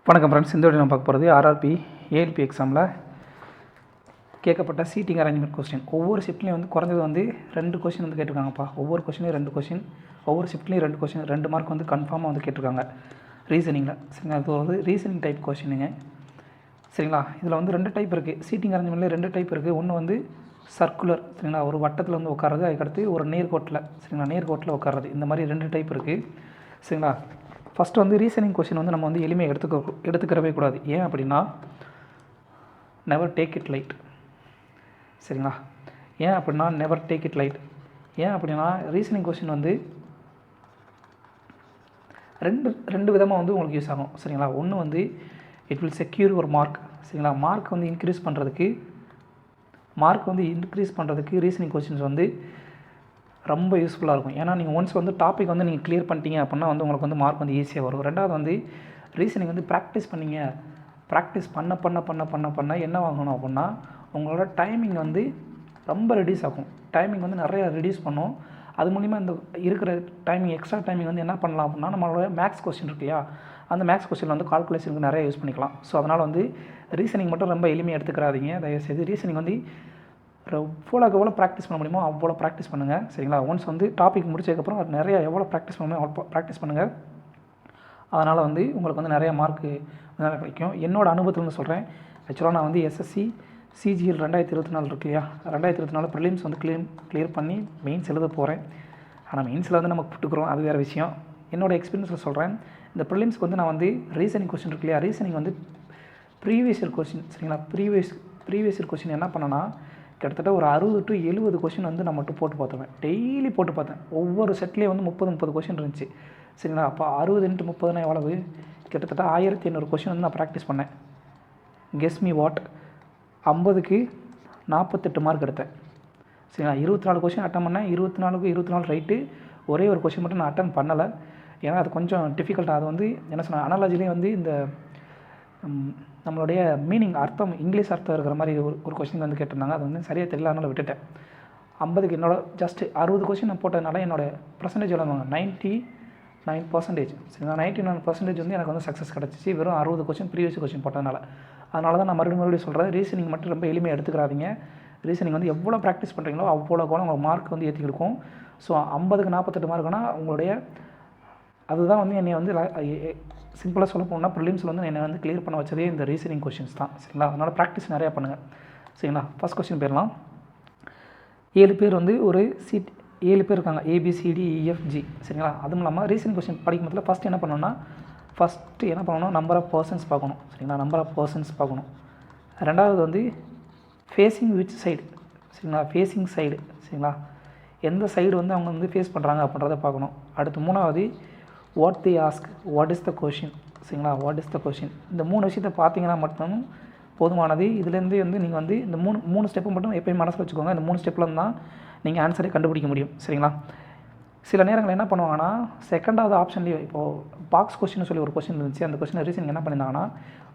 வணக்கம் ஃப்ரெண்ட்ஸ். இந்த வீடியோ நம்ம பார்க்க போகிறது ஆர்ஆர்பி ஏஎல்பி எக்ஸாமில் கேட்கப்பட்ட சீட்டிங் அரேஞ்ச்மெண்ட் கொஸ்டின். ஒவ்வொரு ஷிஃப்ட்லேயும் வந்து குறைஞ்சது வந்து 2 கொஸ்டின் வந்து கேட்டிருக்காங்கப்பா. ஒவ்வொரு கொஸ்டின்லையும் 2 கொஸ்டின், ஒவ்வொரு ஷிஃப்ட்லேயும் 2 கொஸ்டின், 2 மார்க் வந்து கன்ஃபார்மாக வந்து கேட்டிருக்காங்க ரீசனிங்கில். சரிங்களா, இது வந்து ரீசனிங் டைப் கொஸ்டினுங்க. சரிங்களா, இதில் வந்து 2 டைப் இருக்குது. சீட்டிங் அரேஞ்ச்மெண்ட்டில் 2 டைப் இருக்குது. ஒன்று வந்து சர்க்குலர், சரிங்களா, ஒரு வட்டத்தில் வந்து உட்காறது, அதுக்கடுத்து ஒரு நேர்கோட்டில், சரிங்களா, நேர்கோட்டில் உட்காறது. இந்த மாதிரி 2 டைப் இருக்குது. சரிங்களா, ஃபஸ்ட்டு வந்து ரீசனிங் கொஸ்டின் வந்து நம்ம வந்து எளிமையாக எடுத்துக்கிறவே கூடாது. ஏன் அப்படின்னா நெவர் டேக் இட் லைட். சரிங்களா, ஏன் அப்படின்னா நெவர் டேக் இட் லைட். ஏன் அப்படின்னா ரீசனிங் கொஸ்டின் வந்து ரெண்டு விதமாக வந்து உங்களுக்கு யூஸ் ஆகும். சரிங்களா, ஒன்று வந்து இட் வில் செக்யூர் ஒரு மார்க். சரிங்களா, மார்க் வந்து இன்க்ரீஸ் பண்ணுறதுக்கு ரீசனிங் கொஸ்டின்ஸ் வந்து ரொம்ப யூஸ்ஃபுல்லாக இருக்கும். ஏன்னா நீங்கள் ஒன்ஸ் வந்து டாபிக் வந்து நீங்கள் கிளியர் பண்ணிட்டீங்க அப்படின்னா வந்து உங்களுக்கு வந்து மார்க் வந்து ஈஸியாக வரும். ரெண்டாவது வந்து ரீசனிங் வந்து ப்ராக்டிஸ் பண்ண என்ன வாங்கணும் அப்படின்னா உங்களோட டைமிங் வந்து ரொம்ப ரெடியூஸ் ஆகும். டைமிங் வந்து நிறையா ரெடியூஸ் பண்ணும். அது மூலிமா இந்த இருக்கிற டைமிங், எக்ஸ்ட்ரா டைமிங் வந்து என்ன பண்ணலாம் அப்படின்னா நம்மளோட மேக்ஸ் கொஸ்டின் இருக்கு இல்லையா, அந்த மேக்ஸ் கொஸ்டின் வந்து கால்குலேஷனுக்கு நிறைய யூஸ் பண்ணிக்கலாம். ஸோ அதனால் வந்து ரீசனிங் மட்டும் ரொம்ப எளிமையாக எடுத்துக்கிறாதீங்க. தயவுசெய்து ரீசனிங் வந்து எவ்வளோ ப்ராக்டிஸ் பண்ண முடியுமோ அவ்வளோ ப்ராக்டிஸ் பண்ணுங்கள். சரிங்களா, ஒன்ஸ் வந்து டாபிக் முடிச்சதுக்கப்புறம் அது நிறையா எவ்வளோ ப்ராக்டிஸ் பண்ண முடியுமோ அவ்வளோ ப்ராக்டிஸ் பண்ணுங்கள். அதனால் வந்து உங்களுக்கு வந்து நிறையா மார்க்கு நிறையா கிடைக்கும். என்னோடய அனுபவத்துலேருந்து சொல்கிறேன். ஆக்சுவலாக நான் வந்து எஸ்எஸ்சி சிஜிஎல் 2024 இருக்கு இல்லையா, 2024 ப்ரிலிம்ஸ் வந்து கிளியர் பண்ணி மெயின்ஸ் எழுத போகிறேன். ஆனால் மெயின்ஸில் வந்து நம்ம புட்டுக்கிறோம், அது வேறு விஷயம். என்னோடய எக்ஸ்பீரியன்ஸில் சொல்கிறேன். இந்த ப்ரிலிம்ஸ்க்கு வந்து நான் வந்து ரீசனிங் கொஸ்டின் இருக்கு இல்லையா, ரீசனிங் வந்து ப்ரீவியஸ் இயர் கொஸ்டின். சரிங்களா, ப்ரீவியஸ் இயர் கொஸ்டின் என்ன பண்ணேன்னா கிட்டத்தட்ட ஒரு 60 to 70 கொஸ்டின் வந்து நான் மட்டும் போட்டு பார்த்துவேன். டெய்லி போட்டு பார்த்தேன். ஒவ்வொரு செட்லேயும் வந்து 30 கொஸ்டின் இருந்துச்சு. சரிங்களா, அப்போ 60 × 30 எவ்வளவு, கிட்டத்தட்ட 1500 கொஸ்டின் வந்து நான் ப்ராக்டிஸ் பண்ணேன். கெஸ் மீ வாட், 50க்கு 48 மார்க் எடுத்தேன். சரிங்களா, 24 கொஸ்டின் அட்டன் பண்ணேன். 24க்கு 24 ரைட்டு. ஒரே ஒரு கொஸ்டின் மட்டும் நான் அட்டன் பண்ணலை. ஏன்னா அது கொஞ்சம் டிஃபிகல்ட்டாக, அது வந்து என்ன சொன்னால் அனாலஜிலே வந்து இந்த நம்மளுடைய மீனிங் அர்த்தம், இங்கிலீஷ் அர்த்தம் இருக்கிற மாதிரி ஒரு கொஸ்டின் வந்து கேட்டிருந்தாங்க. அது வந்து சரியாக தெரியல, அதனால் விட்டுட்டேன். 50க்கு என்னோட ஜஸ்ட் 60 கொஸ்டின் நான் போட்டதுனால என்னோடய பர்சன்டேஜ் எழுதுவாங்க 99%. சரிங்களா, 99% வந்து எனக்கு வந்து சக்ஸஸ் கிடச்சிச்சு. வெறும் 60 கொஸ்டின் ப்ரீவியஸ் கொஸ்டின் போட்டதுனால. அதனால தான் நான் மறுபடியும் சொல்கிறேன், ரீசனிங் மட்டும் ரொம்ப எளிமையாக எடுத்துக்கிறாதீங்க. ரீசனிங் வந்து எவ்வளோ ப்ராக்டிஸ் பண்ணுறீங்களோ அவ்வளோ உங்கள் மார்க் வந்து ஏற்றி கொடுக்கும். ஸோ 50க்கு 48 மார்க்குனா உங்களுடைய அதுதான் வந்து என்னை வந்து சிம்பிளாக சொல்ல போனால் ப்ரிலிம்ஸில் வந்து என்னை வந்து கிளியர் பண்ண வச்சதே இந்த ரீசனிங் கொஸ்டின்ஸ் தான். சரிங்களா, அதனால் ப்ராக்டிஸ் நிறையா பண்ணுங்கள். சரிங்களா, ஃபஸ்ட் கொஸ்டின் போயிடலாம். 7 பேர் வந்து ஒரு சீட், 7 பேர் இருக்காங்க, ABCDEFG. சரிங்களா, அதுவும் இல்லாமல் ரீசனிங் கொஸ்டின் படிக்கும் போதில் ஃபஸ்ட்டு என்ன பண்ணணும்னா நம்பர் ஆஃப் பர்சன்ஸ் பார்க்கணும். சரிங்களா, நம்பர் ஆஃப் பர்சன்ஸ் பார்க்கணும். ரெண்டாவது வந்து ஃபேஸிங் விச் சைடு. சரிங்களா, ஃபேஸிங் சைடு. சரிங்களா, எந்த சைடு வந்து அவங்க வந்து ஃபேஸ் பண்ணுறாங்க அப்படின்றத பார்க்கணும். அடுத்து மூணாவது what the ask, what is the question. சரிங்களா, வாட் இஸ் த கொஷின். இந்த 3 விஷயத்தை பார்த்தீங்கன்னா மட்டும் போதுமானது. இதுலேருந்து வந்து நீங்கள் வந்து இந்த மூணு ஸ்டெப்பு மட்டும் எப்போயும் மனசில் வச்சுக்கோங்க. இந்த 3 ஸ்டெப்பில் தான் நீங்கள் ஆன்சரை கண்டுபிடிக்க முடியும். சரிங்களா, சில நேரங்கள் என்ன பண்ணுவாங்கன்னா செகண்டாவது ஆப்ஷன்லேயே இப்போது பாக்ஸ் கொஸ்டின் சொல்லி ஒரு கொஸ்டின் இருந்துச்சு. அந்த கொஸ்டின் ரீசனிங் என்ன பண்ணியிருந்தாங்கன்னா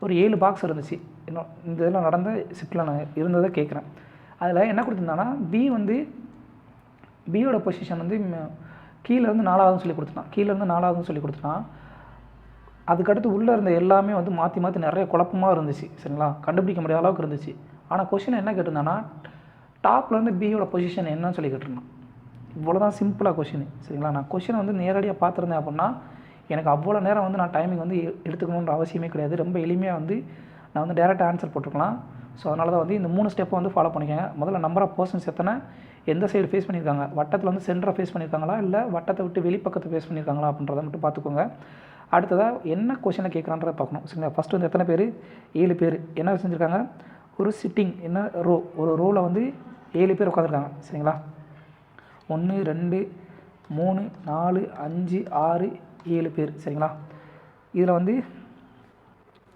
ஒரு 7 பாக்ஸ் இருந்துச்சு. இன்னும் இந்த இதெல்லாம் நடந்த ஷிஃப்ட்டில் நான் இருந்ததை கேட்குறேன். அதில் என்ன கொடுத்துருந்தாங்கன்னா பியோட பொசிஷன் வந்து கீழேருந்து 4ஆவதுன்னு சொல்லி கொடுத்துட்டான். அதுக்கடுத்து உள்ளே இருந்த எல்லாமே வந்து மாற்றி நிறைய குழப்பமாக இருந்துச்சு. சரிங்களா, கண்டுபிடிக்க முடியாத அளவுக்கு இருந்துச்சு. ஆனால் கொஷின் என்ன கேட்டிருந்தான்னா டாப்லேருந்து பியோட பொசிஷன் என்னன்னு சொல்லி கேட்டிருந்தான். இவ்வளோ தான் சிம்பிளாக கொஷின். சரிங்களா, நான் கொஷினை வந்து நேரடியாக பார்த்துருந்தேன் அப்படின்னா எனக்கு அவ்வளோ நேரம் வந்து நான் டைமிங் வந்து எடுத்துக்கணுன்ற அவசியமே கிடையாது. ரொம்ப எளிமையாக வந்து நான் வந்து டேரெக்டாக ஆன்சர் போட்டுருக்கலாம். ஸோ அதனால தான் வந்து இந்த 3 ஸ்டெப்பை வந்து ஃபாலோ பண்ணிக்கோங்க. முதல்ல நம்பர் ஆஃப் பர்சன்ஸ் எத்தனை, எந்த சைடு ஃபேஸ் பண்ணியிருக்காங்க, வட்டத்தில் வந்து சென்டரை ஃபேஸ் பண்ணியிருக்காங்களா இல்லை வட்டத்தை விட்டு வெளிப்பக்கத்தை ஃபேஸ் பண்ணியிருக்காங்களா அப்படின்றத மட்டும் பார்த்துக்கோங்க. அடுத்ததாக என்ன கொஷினை கேட்குறான்றதை பார்க்கணும். சரிங்களா, ஃபஸ்ட்டு வந்து எத்தனை பேர், 7 பேர் என்ன செஞ்சுருக்காங்க, ஒரு சிட்டிங், என்ன ஒரு ரோவில் வந்து 7 பேர் உட்காந்துருக்காங்க. சரிங்களா, 1 2 3 4 5 6 7 பேர். சரிங்களா, இதில் வந்து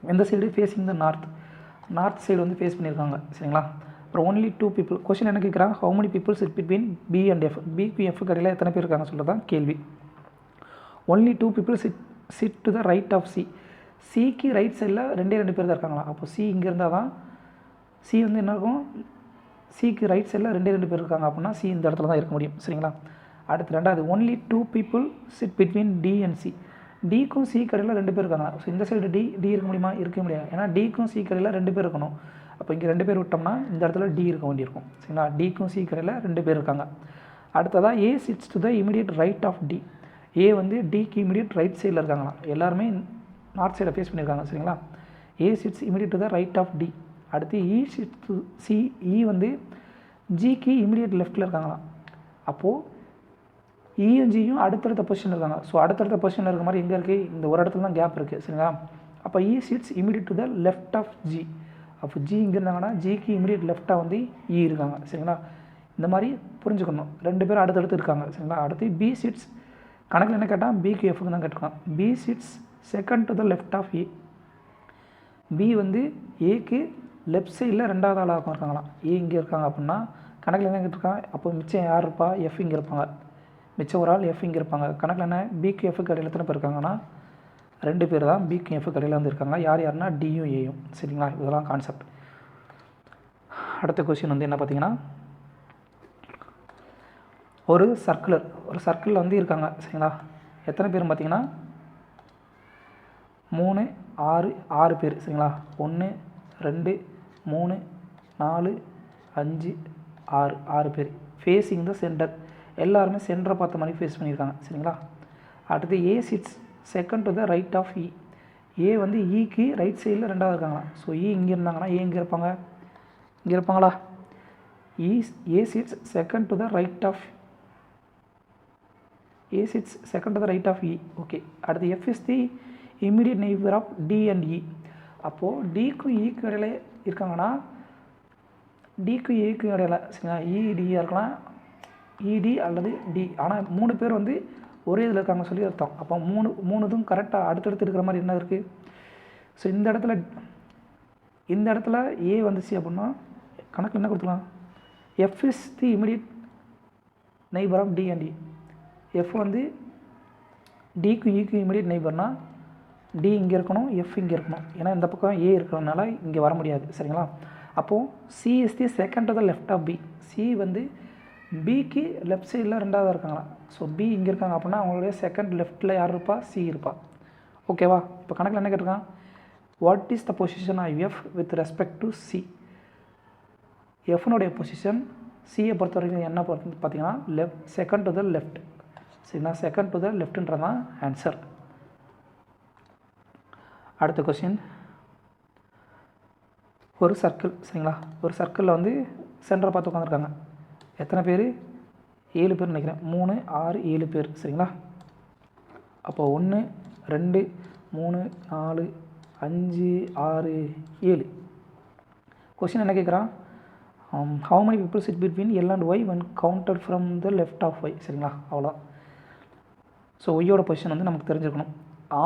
எந்த side facing the north side வந்து ஃபேஸ் பண்ணியிருக்காங்க. சரிங்களா, அப்புறம் ஒன்லி 2 people. கொஸ்டின் என்ன கேட்குறாங்க, how many people sit between B and F. பிக்கு எஃப் கடையில் எத்தனை பேர் இருக்காங்க சொல்கிறது தான் கேள்வி. Only 2 people sit to the right of C. சிக்கு ரைட் சைடில் 2 பேர் தான் இருக்காங்களா. அப்போ C இங்கே இருந்தால் தான் C வந்து என்ன இருக்கும், சிக்கு ரைட் சைடில் 2 பேர் இருக்காங்க அப்படின்னா C இந்த இடத்துல தான் இருக்க முடியும். சரிங்களா, அடுத்து ரெண்டாவது only 2 people sit between D and C. டிக்கும் சி கடையில் 2 பேர் இருக்காங்க. ஸோ இந்த சைடு டி இருக்க முடியுமா? இருக்க முடியாது. ஏன்னா டிக்கும் சி கடையில் 2 பேர் இருக்கணும். அப்போ இங்கே 2 பேர் விட்டோம்னா இந்த இடத்துல டி இருக்க வேண்டியிருக்கும். சரிங்களா? டிக்கும் சி கடையில் 2 பேர் இருக்காங்க. அடுத்ததாக A sits to the immediate right of D. A வந்து டிக்கு இமிடியேட் ரைட் சைடில் இருக்காங்களாம். எல்லாருமே நார்த் சைடை ஃபேஸ் பண்ணியிருக்காங்க. சரிங்களா? A sits immediate to the right of D. அடுத்து E sits to C. E வந்து ஜிக்கு இமிடியேட் லெஃப்ட்டில் இருக்காங்களாம். அப்போது இயும் ஜியும் அடுத்தடுத்த பொசிஷனில் இருக்காங்க. ஸோ அடுத்தடுத்த பொசிஷனில் இருக்க மாதிரி எங்கே இருக்குது? இந்த ஒரு இடத்துல தான் கேப் இருக்குது. சரிங்களா? அப்போ E sits immediate to the left of G. அப்போ ஜி இங்கே இருந்தாங்கன்னா ஜிக்கு இமிடியேட் லெஃப்ட்டாக வந்து இ இருக்காங்க. சரிங்களா? இந்த மாதிரி புரிஞ்சுக்கணும். 2 பேரும் அடுத்தடுத்து இருக்காங்க. சரிங்களா? அடுத்து பி சிட்ஸ் கணக்கில் என்ன கேட்டால் பிக்கு எஃப்க்கு தான் கேட்டிருக்கான். B sits second to the left of A. B வந்து ஏக்கு லெஃப்ட் சைடில் 2வது ஆளாக இருக்காங்களாம். ஏ இங்கே இருக்காங்க அப்படின்னா கணக்கில் என்ன கேட்டிருக்கான்? அப்போ மிச்சம் யார் இருப்பா? எஃப் இங்கே இருப்பாங்க. மிச்சம் ஒரு ஆள் எஃப் இங்கே இருப்பாங்க. கணக்கில் என்ன? பிக்கு எஃப்க்கு இடையில எத்தனை பேர் இருக்காங்கன்னா 2 பேர் தான் பிக்கு எஃப்க்கு இடையில வந்து இருக்காங்க. யாருன்னா டியும் ஏயும். சரிங்களா? இதெல்லாம் கான்செப்ட். அடுத்த கொஸ்டின் வந்து என்ன பார்த்தீங்கன்னா, ஒரு சர்க்கிளில் வந்து இருக்காங்க. சரிங்களா? எத்தனை பேர் பார்த்தீங்கன்னா 3 6 பேர். சரிங்களா? 1 2 3 4 5 6 பேர். Facing the centre. எல்லாருமே சென்டரை பார்த்த மாதிரி ஃபேஸ் பண்ணியிருக்காங்க. சரிங்களா? அடுத்து A sits second to the right of E. A வந்து இக்கு ரைட் சைடில் 2வது இருக்காங்களா. ஸோ இ இங்கே இருந்தாங்கன்னா ஏ இங்கே இருப்பாங்க. இங்கே இருப்பாங்களா? A sits second to the right of E. Okay. அடுத்து F is the immediate neighbour of D and E. அப்போது டிக்கும் இக்கு இடையில இருக்காங்கன்னா டிக்கும் ஏக்கும் இடையில சரிங்களா இடியாக இருக்கலாம், இடி அல்லது டி. ஆனால் 3 பேர் வந்து ஒரே இதில் இருக்காங்க சொல்லி அர்த்தம். அப்போ 3 இதுவும் கரெக்டாக அடுத்தடுத்து இருக்கிற மாதிரி என்ன இருக்குது? ஸோ இந்த இடத்துல ஏ வந்துச்சு அப்படின்னா கணக்கு என்ன கொடுத்துக்கலாம்? F is the immediate neighbour of D and E. F வந்து டிக்கும் இக்கும் இமிடியேட் நெய்பர்னா டி இங்கே இருக்கணும், எஃப் இங்கே இருக்கணும். ஏன்னா இந்த பக்கம் ஏ இருக்கிறதுனால இங்கே வர முடியாது. சரிங்களா? அப்போது C is the second to the left of B. C வந்து பிக்கு லெஃப்ட் சைடில் 2வது இருக்காங்களா. ஸோ பி இங்கே இருக்காங்க அப்படின்னா அவங்களுடைய செகண்ட் லெஃப்ட்டில் யார் இருப்பா? சி இருப்பா. ஓகேவா? இப்போ கணக்கில் என்ன கேட்டிருக்கான்? What is the position of F with respect to C. எஃப்னுடைய பொசிஷன் சியை பொறுத்த வரைக்கும் என்ன பார்த்தீங்கன்னா செகண்ட் டு த லெஃப்ட். சரிங்களா? செகண்ட் டு த லெஃப்ட்ன்றதான் ஆன்சர். அடுத்த கொஸ்டின், ஒரு சர்க்கிள். சரிங்களா? ஒரு சர்க்கிளில் வந்து சென்டரை பார்த்து உட்காந்துருக்காங்க. எத்தனை பேர்? 7 பேர் நினைக்கிறேன். 3 6 7 பேர். சரிங்களா? அப்போ 1 2 3 4 5 6 7. கொஸ்டின் என்ன கேட்குறான்? how many people sit between L and Y when counted from the left of Y. சரிங்களா? அவ்வளோதான். ஸோ ஒய்யோட பொசிஷன் வந்து நமக்கு தெரிஞ்சிருக்கணும்.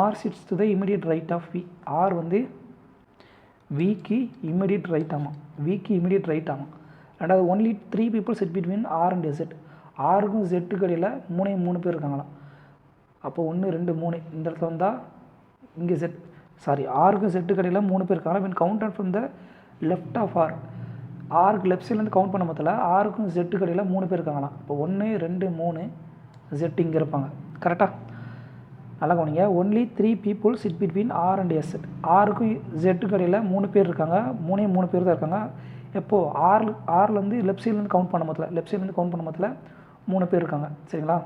R sits to the immediate right of V. R வந்து விக்கு இமிடியேட் ரைட் ஆமாம். விக்கு இமிடியேட் ரைட் ஆமாம். ரெண்டாவது only 3 people sit between R and Z. ஆருக்கும் ஜெட்டுக்கு இடையில் 3 பேர் இருக்காங்களாம். அப்போ 1 2 3 இந்த இடத்துல வந்தால் இங்கே ஆருக்கும் ஜெட்டுக்கு இடையில் 3 பேர் இருக்காங்க. when counted from the left of R. ஆருக்கு லெஃப்ட் சைட்லேருந்து கவுண்ட் பண்ண மொத்தத்தில் ஆருக்கும் ஜெட்டுக்கு இடையில் 3 பேர் இருக்காங்களாம். இப்போ 1 2 3 ஜெட் இங்கே இருப்பாங்க. கரெக்டாக? நல்லா கவனிங்க. Only 3 people sit between R and S. ஆருக்கும் ஜெட்டுக்கு இடையில் 3 பேர் இருக்காங்க. 3 பேர் தான் இருக்காங்க. எப்போது ஆர்லேருந்து லெஃப்ட் சைட்லேருந்து கவுண்ட் பண்ண மொத்தத்தில் 3 பேர் இருக்காங்க. சரிங்களா?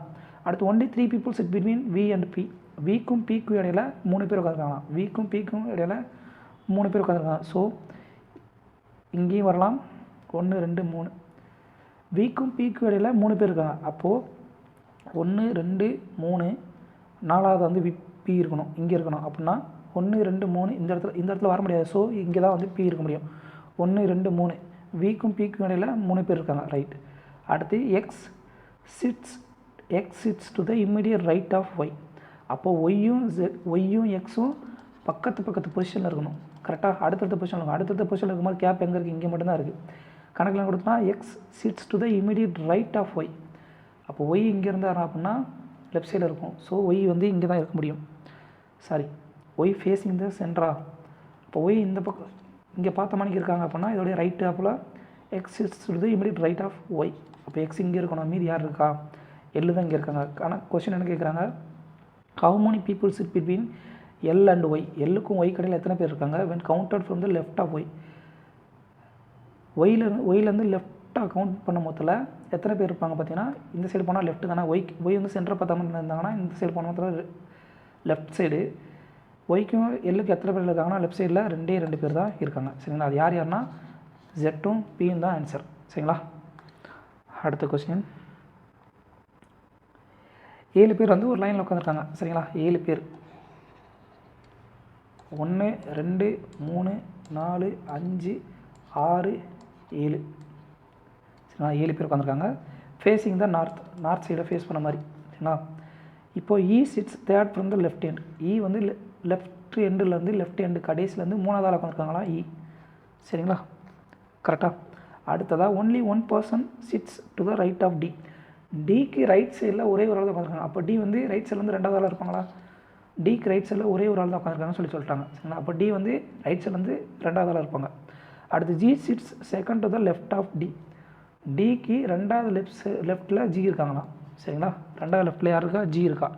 அடுத்து only 3 people sit between V and B. விக்கும் பிக்கும் இடையில் 3 பேர் உட்காந்துருக்காங்களாம். விக்கும் பிக்கும் இடையில் 3 பேர் உட்காந்துருக்காங்க. ஸோ இங்கேயும் வரலாம். 1 2 3 விக்கும் பிக்கும் இடையில் 3 பேர் இருக்காங்க. அப்போது 1 2 3 4வது வந்து பி இருக்கணும், இங்கே இருக்கணும். அப்படின்னா 1 2 3 இந்த இடத்துல வர முடியாது. ஸோ இங்கே தான் வந்து பி இருக்க முடியும். 1 2 3 விக்கும் பிக்கும் இடையில் 3 பேர் இருக்காங்க. ரைட். அடுத்து X sits to the immediate right of Y. அப்போது ஒய்யும் எக்ஸும் பக்கத்து பொசிஷனில் இருக்கணும். கரெக்டாக? அடுத்தடுத்த பொசிஷனில் இருக்கும்போது கேப் எங்கே இருக்குது? இங்கே மட்டும்தான் இருக்குது. கணக்கில் கொடுத்தோன்னா X sits to the immediate right of Y. அப்போ ஒய் இங்கே இருந்தார் அப்படின்னா லெஃப்ட் சைடில் இருக்கும். ஸோ ஒய் வந்து இங்கே தான் இருக்க முடியும். Y facing the centre. இப்போ ஒய் இந்த பக்கம் இங்கே பார்த்த மணிக்கு இருக்காங்க அப்படின்னா இதோடைய ரைட் ஆப்பில் X sits to the immediate right of Y. அப்போ எக்ஸ் இங்கே இருக்கணும். மீதி யார் இருக்கா? எல்லு தான் இங்கே இருக்காங்க. ஆனால் கொஸ்டின் என்ன கேட்குறாங்க? How many people sit between L and Y, எல்லுக்கும் ஒய் கடையில் எத்தனை பேர் இருக்காங்க when counted from the left of Y, ஒய்லேருந்து லெஃப்டாக கவுண்ட் பண்ண மொத்தத்தில் எத்தனை பேர் இருப்பாங்க பார்த்தீங்கன்னா, இந்த சைடு போனால் லெஃப்ட் தானே, ஒய் வந்து சென்டரை பார்த்த மாதிரி இருந்தாங்கன்னா இந்த சைடு போன மொத்தத்தில் லெஃப்ட் சைடு, ஒய்க்கும் எல்லுக்கு எத்தனை பேர் இருக்காங்கன்னா லெஃப்ட் சைடில் 2 பேர் தான் இருக்காங்க. சரிங்களா, அது யார்னா ஜெட்டும் பியும் தான் ஆன்சர். சரிங்களா, அடுத்த கொஸ்டின். 7 பேர் வந்து ஒரு லைனில் உட்காந்துருக்காங்க. சரிங்களா, 7 பேர் 1 2 3 4 5 6 7. சரிங்களா, 7 பேர் உட்காந்துருக்காங்க. ஃபேஸிங் த நார்த் சைடை ஃபேஸ் பண்ண மாதிரி. சரிங்களா, இப்போ E sits third from the left hand, E வந்து லெஃப்ட் எண்டுலேருந்து லெஃப்ட் ஹேண்டு கடைசிலேருந்து 3வது ஆள் உட்காந்துருக்காங்களா இ. சரிங்களா, கரெக்டாக. அடுத்ததாக only 1 person sits to the right of D, டிக்கு ரைட் சைடில் ஒரே ஒரு ஆள் தான் உட்காந்துருக்காங்க. அப்போ டி வந்து ரைட் சைட்லேருந்து 2வது ஆளாக இருப்பாங்களா, டிக்கு ரைட் சைடில் ஒரே ஒரு ஆள் தான் உட்காந்துருக்காங்கன்னு சொல்லிட்டாங்க. சரிங்களா, அப்போ டி வந்து ரைட் சைட்லேருந்து 2வது ஆளாக இருப்பாங்க. அடுத்து G sits second to the left of D, டிக்கு 2வது லெஃப்ட்டில் ஜி இருக்காங்களா. சரிங்களா, 2வது லெஃப்ட்டில் யார் இருக்கா, ஜி இருக்கா.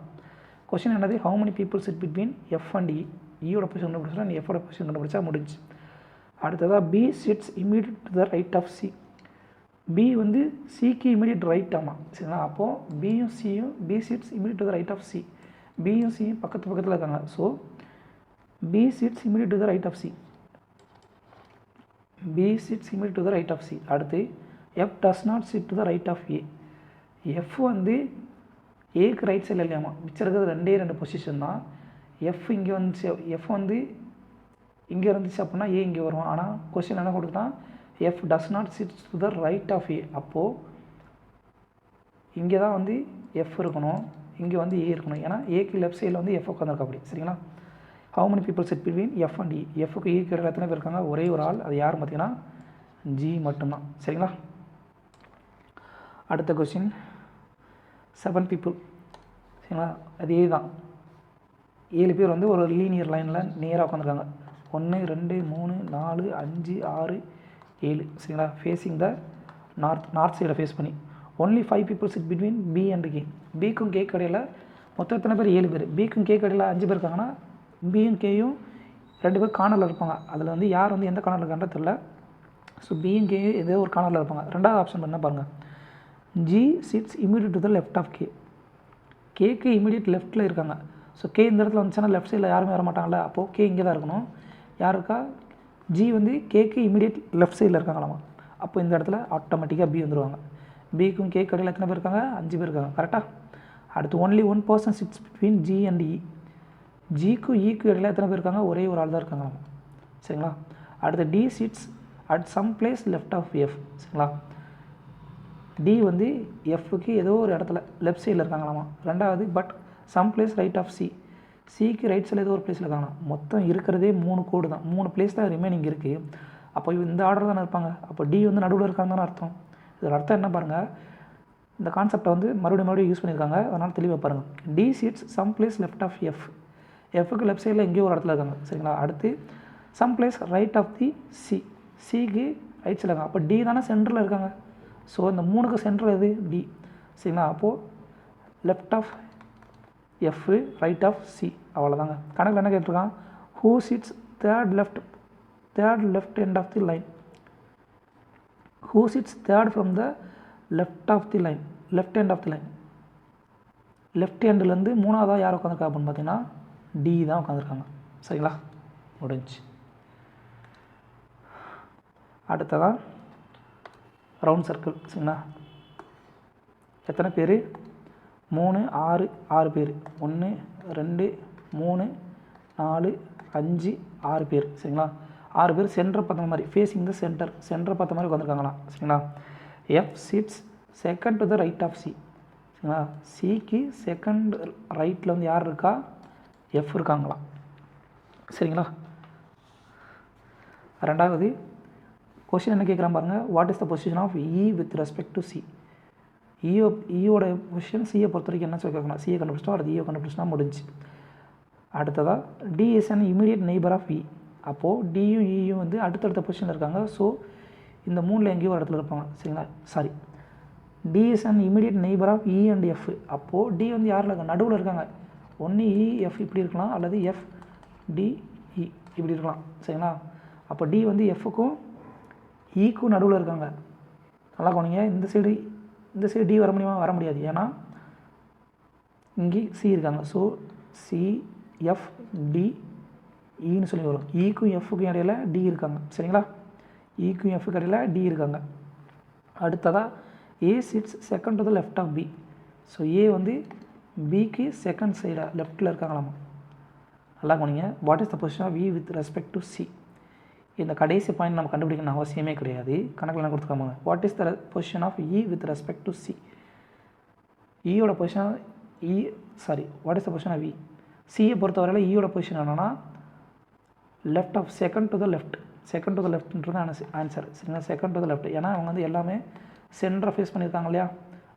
கொஸ்டின் என்னது, how many people sit between F and E, இயோட பொசிஷன் கண்டுபிடிச்சா நீ எஃபோட பொசிஷன் கண்டுபிடிச்சா முடிஞ்சு. அடுத்ததாக B sits immediate to the right of C, B வந்து சிக்கு இமீடியட் ரைட் ஆமாம். சரிங்களா, அப்போது பியும் சியும் B sits immediate to the right of C, பியும் சியும் பக்கத்தில் இருக்காங்க. So B sits immediate to the right of C, B sits immediate to the right of C. அடுத்து F does not sit to the right of A, F வந்து ஏக்கு right சைடில் இல்லையாமா, மிச்சம் இருக்கிறது 2 பொசிஷன் தான். எஃப் இங்கே வந்துச்சு, எஃப் வந்து இங்கே இருந்துச்சு அப்படின்னா ஏ இங்கே வரும். ஆனால் கொஸ்டின் என்ன கொடுத்தான், F does not sit to the right of A, அப்போது இங்கே தான் வந்து எஃப் இருக்கணும், இங்கே வந்து ஏ இருக்கணும். ஏன்னா ஏக்கு லெஃப்ட் சைடில் வந்து எஃப் உட்காந்துருக்கா அப்படி. சரிங்களா, how many people sit between F and E, எஃப்க்கு ஈ கிடையாது எத்தனை பேர் இருக்காங்க, ஒரே ஒரு ஆள், அது யாரும் பார்த்தீங்கன்னா ஜி மட்டும்தான். சரிங்களா, அடுத்த கொஸ்டின். 7 people. சரிங்களா, அதே தான் 7 பேர் வந்து ஒரு லீனியர் லைனில் நேராக உட்காந்துருக்காங்க. 1 2 3 4 5 6 7. சரிங்களா, ஃபேஸிங் த நார்த் சைடை ஃபேஸ் பண்ணி. Only 5 people sit between B and K, பிக்கும் கே கடையில் மொத்தம் எத்தனை பேர், 7 பேர். பிக்கும் கே கடையில் 5 பேர் இருக்காங்கன்னா பியும் கேயும் 2 பேர் கார்னரில் இருப்பாங்க. அதில் வந்து யார் வந்து எந்த கார்னரில் இருக்கான்ற தெரியல. ஸோ பியும் கேயும் ஏதோ ஒரு கார்னரில் இருப்பாங்க. 2வது ஆப்ஷன் என்ன பாருங்கள், G sits immediate to the left of K, கேக்கு இமீடியட் லெஃப்ட்டில் இருக்காங்க. ஸோ கே இந்த இடத்துல வந்துச்சுன்னா லெஃப்ட் சைடில் யாருமே வர மாட்டாங்களா, அப்போது கே இங்கே தான் இருக்கணும். யார் இருக்கா, ஜி வந்து கேக்கு இமீடியட் லெஃப்ட் சைடில் இருக்காங்களாமா. அப்போ இந்த இடத்துல ஆட்டோமேட்டிக்காக பி வந்துடுவாங்க. பிக்கும் கே கடையில் எத்தனை பேர் இருக்காங்க, 5 பேர் இருக்காங்க. கரெக்டாக. அடுத்து only 1 person sits between G and E, ஜிக்கும் ஈக்கு இடையில எத்தனை பேர் இருக்காங்க, ஒரே ஒரு ஆள் தான் இருக்காங்களாமா. சரிங்களா, அடுத்து D sits at some place left of F. சரிங்களா, டி வந்து எஃப்க்கு ஏதோ ஒரு இடத்துல லெஃப்ட் சைடில் இருக்காங்களாமா. 2வது but some place right of C, சிக்கு ரைட் சைடில் ஏதோ ஒரு பிளேஸில் இருக்காங்களா. மொத்தம் இருக்கிறதே 3 கோடு தான், 3 பிளேஸ் தான் ரிமைனிங் இருக்குது. அப்போ இந்த ஆர்டர் தானே இருப்பாங்க. அப்போ டி வந்து நடுவில் இருக்காங்கன்னு அர்த்தம். இதோட அர்த்தம் என்ன பாருங்கள், இந்த கான்செப்டை வந்து மறுபடியும் யூஸ் பண்ணியிருக்காங்க. அதனால் தெளிவாக பாருங்கள். D sits some place left of F, எஃப்க்கு லெஃப்ட் சைடில் எங்கேயோ ஒரு இடத்துல இருக்காங்க. சரிங்களா, அடுத்து some place right of the C, சிக்கு ரைட் சைடில் இருக்காங்க. அப்போ டி தானே சென்டரில் இருக்காங்க. ஸோ இந்த 3க்கு சென்டர் எது, டி. சரிங்களா, அப்போது left of F right of C, அவ்வளோதாங்க. கணக்கில் என்ன கேட்டிருக்கான், who sits third left end of the line, who sits third from the left of the line, left end of the line, left ஹேண்டுலேருந்து 3வதாக யார் உட்காந்துருக்கா அப்படின்னு பார்த்தீங்கன்னா டி தான் உட்காந்துருக்காங்க. சரிங்களா, முடிஞ்சு. அடுத்ததான் ரவுண்ட் சர்க்கிள். சரிங்களா, எத்தனை பேர், 3 6 பேர். 1 2 3 4 5 6 பேர். சரிங்களா, 6 பேர் சென்டர் பார்த்த மாதிரி ஃபேஸிங் த சென்டர் பார்த்த மாதிரி உட்காந்துருக்காங்களாம். சரிங்களா, F sits second to the right of C. சரிங்களா, சிக்கு செகண்ட் ரைட்டில் வந்து யார் இருக்கா, எஃப் இருக்காங்களா. சரிங்களா, 2வது கொஸ்டின் என்ன கேட்குறான் பாருங்கள், what is the position of E with respect to C. ஈயோட பொசிஷன் சியை பொறுத்த வரைக்கும் என்ன சொல்லி கேட்கணும், சியை கண்டுபிடிச்சோம், அடுத்து ஈயோ கண்டுபிடிச்சா முடிஞ்சு. அடுத்ததாக D is an immediate neighbour of E, அப்போது டியும் இயும் வந்து அடுத்தடுத்த பொசிஷனில் இருக்காங்க. ஸோ இந்த 3ல் எங்கேயோ ஒரு இடத்துல இருப்பாங்க. சரிங்களா, sorry, D is an immediate neighbour of E and F, அப்போது டி வந்து யாரில் இருக்காங்க, நடுவில் இருக்காங்க. ஒன்று இஎஃப் இப்படி இருக்கலாம், அல்லது எஃப்டிஇ இப்படி இருக்கலாம். சரிங்களா? அப்போ டி வந்து எஃப்க்கும் ஈக்கும் நடுவில் இருக்காங்க. நல்லா கவனிங்க. இந்த சைடு டி வர முடியுமா? வர முடியாது. ஏன்னா இங்கே சி இருக்காங்க. ஸோ சிஎஃப்டிஇன்னு சொல்லி வரும். ஈக்கும் எஃப்க்கும் இடையில டி இருக்காங்க. சரிங்களா? ஈக்கும் எஃப்க்கு இடையில டி இருக்காங்க. அடுத்ததாக A sits second to the left of B. So A வந்து பிக்கு செகண்ட் சைடாக லெஃப்ட்டில் இருக்காங்களாமா. நல்லா கவனிங்க. What is the position of E with respect to C? இந்த கடைசி பாயிண்ட் நம்ம கண்டுபிடிக்கணும் அவசியமே கிடையாது. கணக்கில் என்ன கொடுத்துருக்காங்க? What is the position of E with respect to C? ஈயோட position what is the position of E? சியை பொறுத்தவரையில் ஈயோட பொசிஷன் என்னென்னா left of second to the லெஃப்ட்ன்றது ஆன்சர். சரிங்களா? Second to the left. ஏன்னா அவங்க வந்து எல்லாமே சென்டரை ஃபேஸ் பண்ணியிருக்காங்க இல்லையா?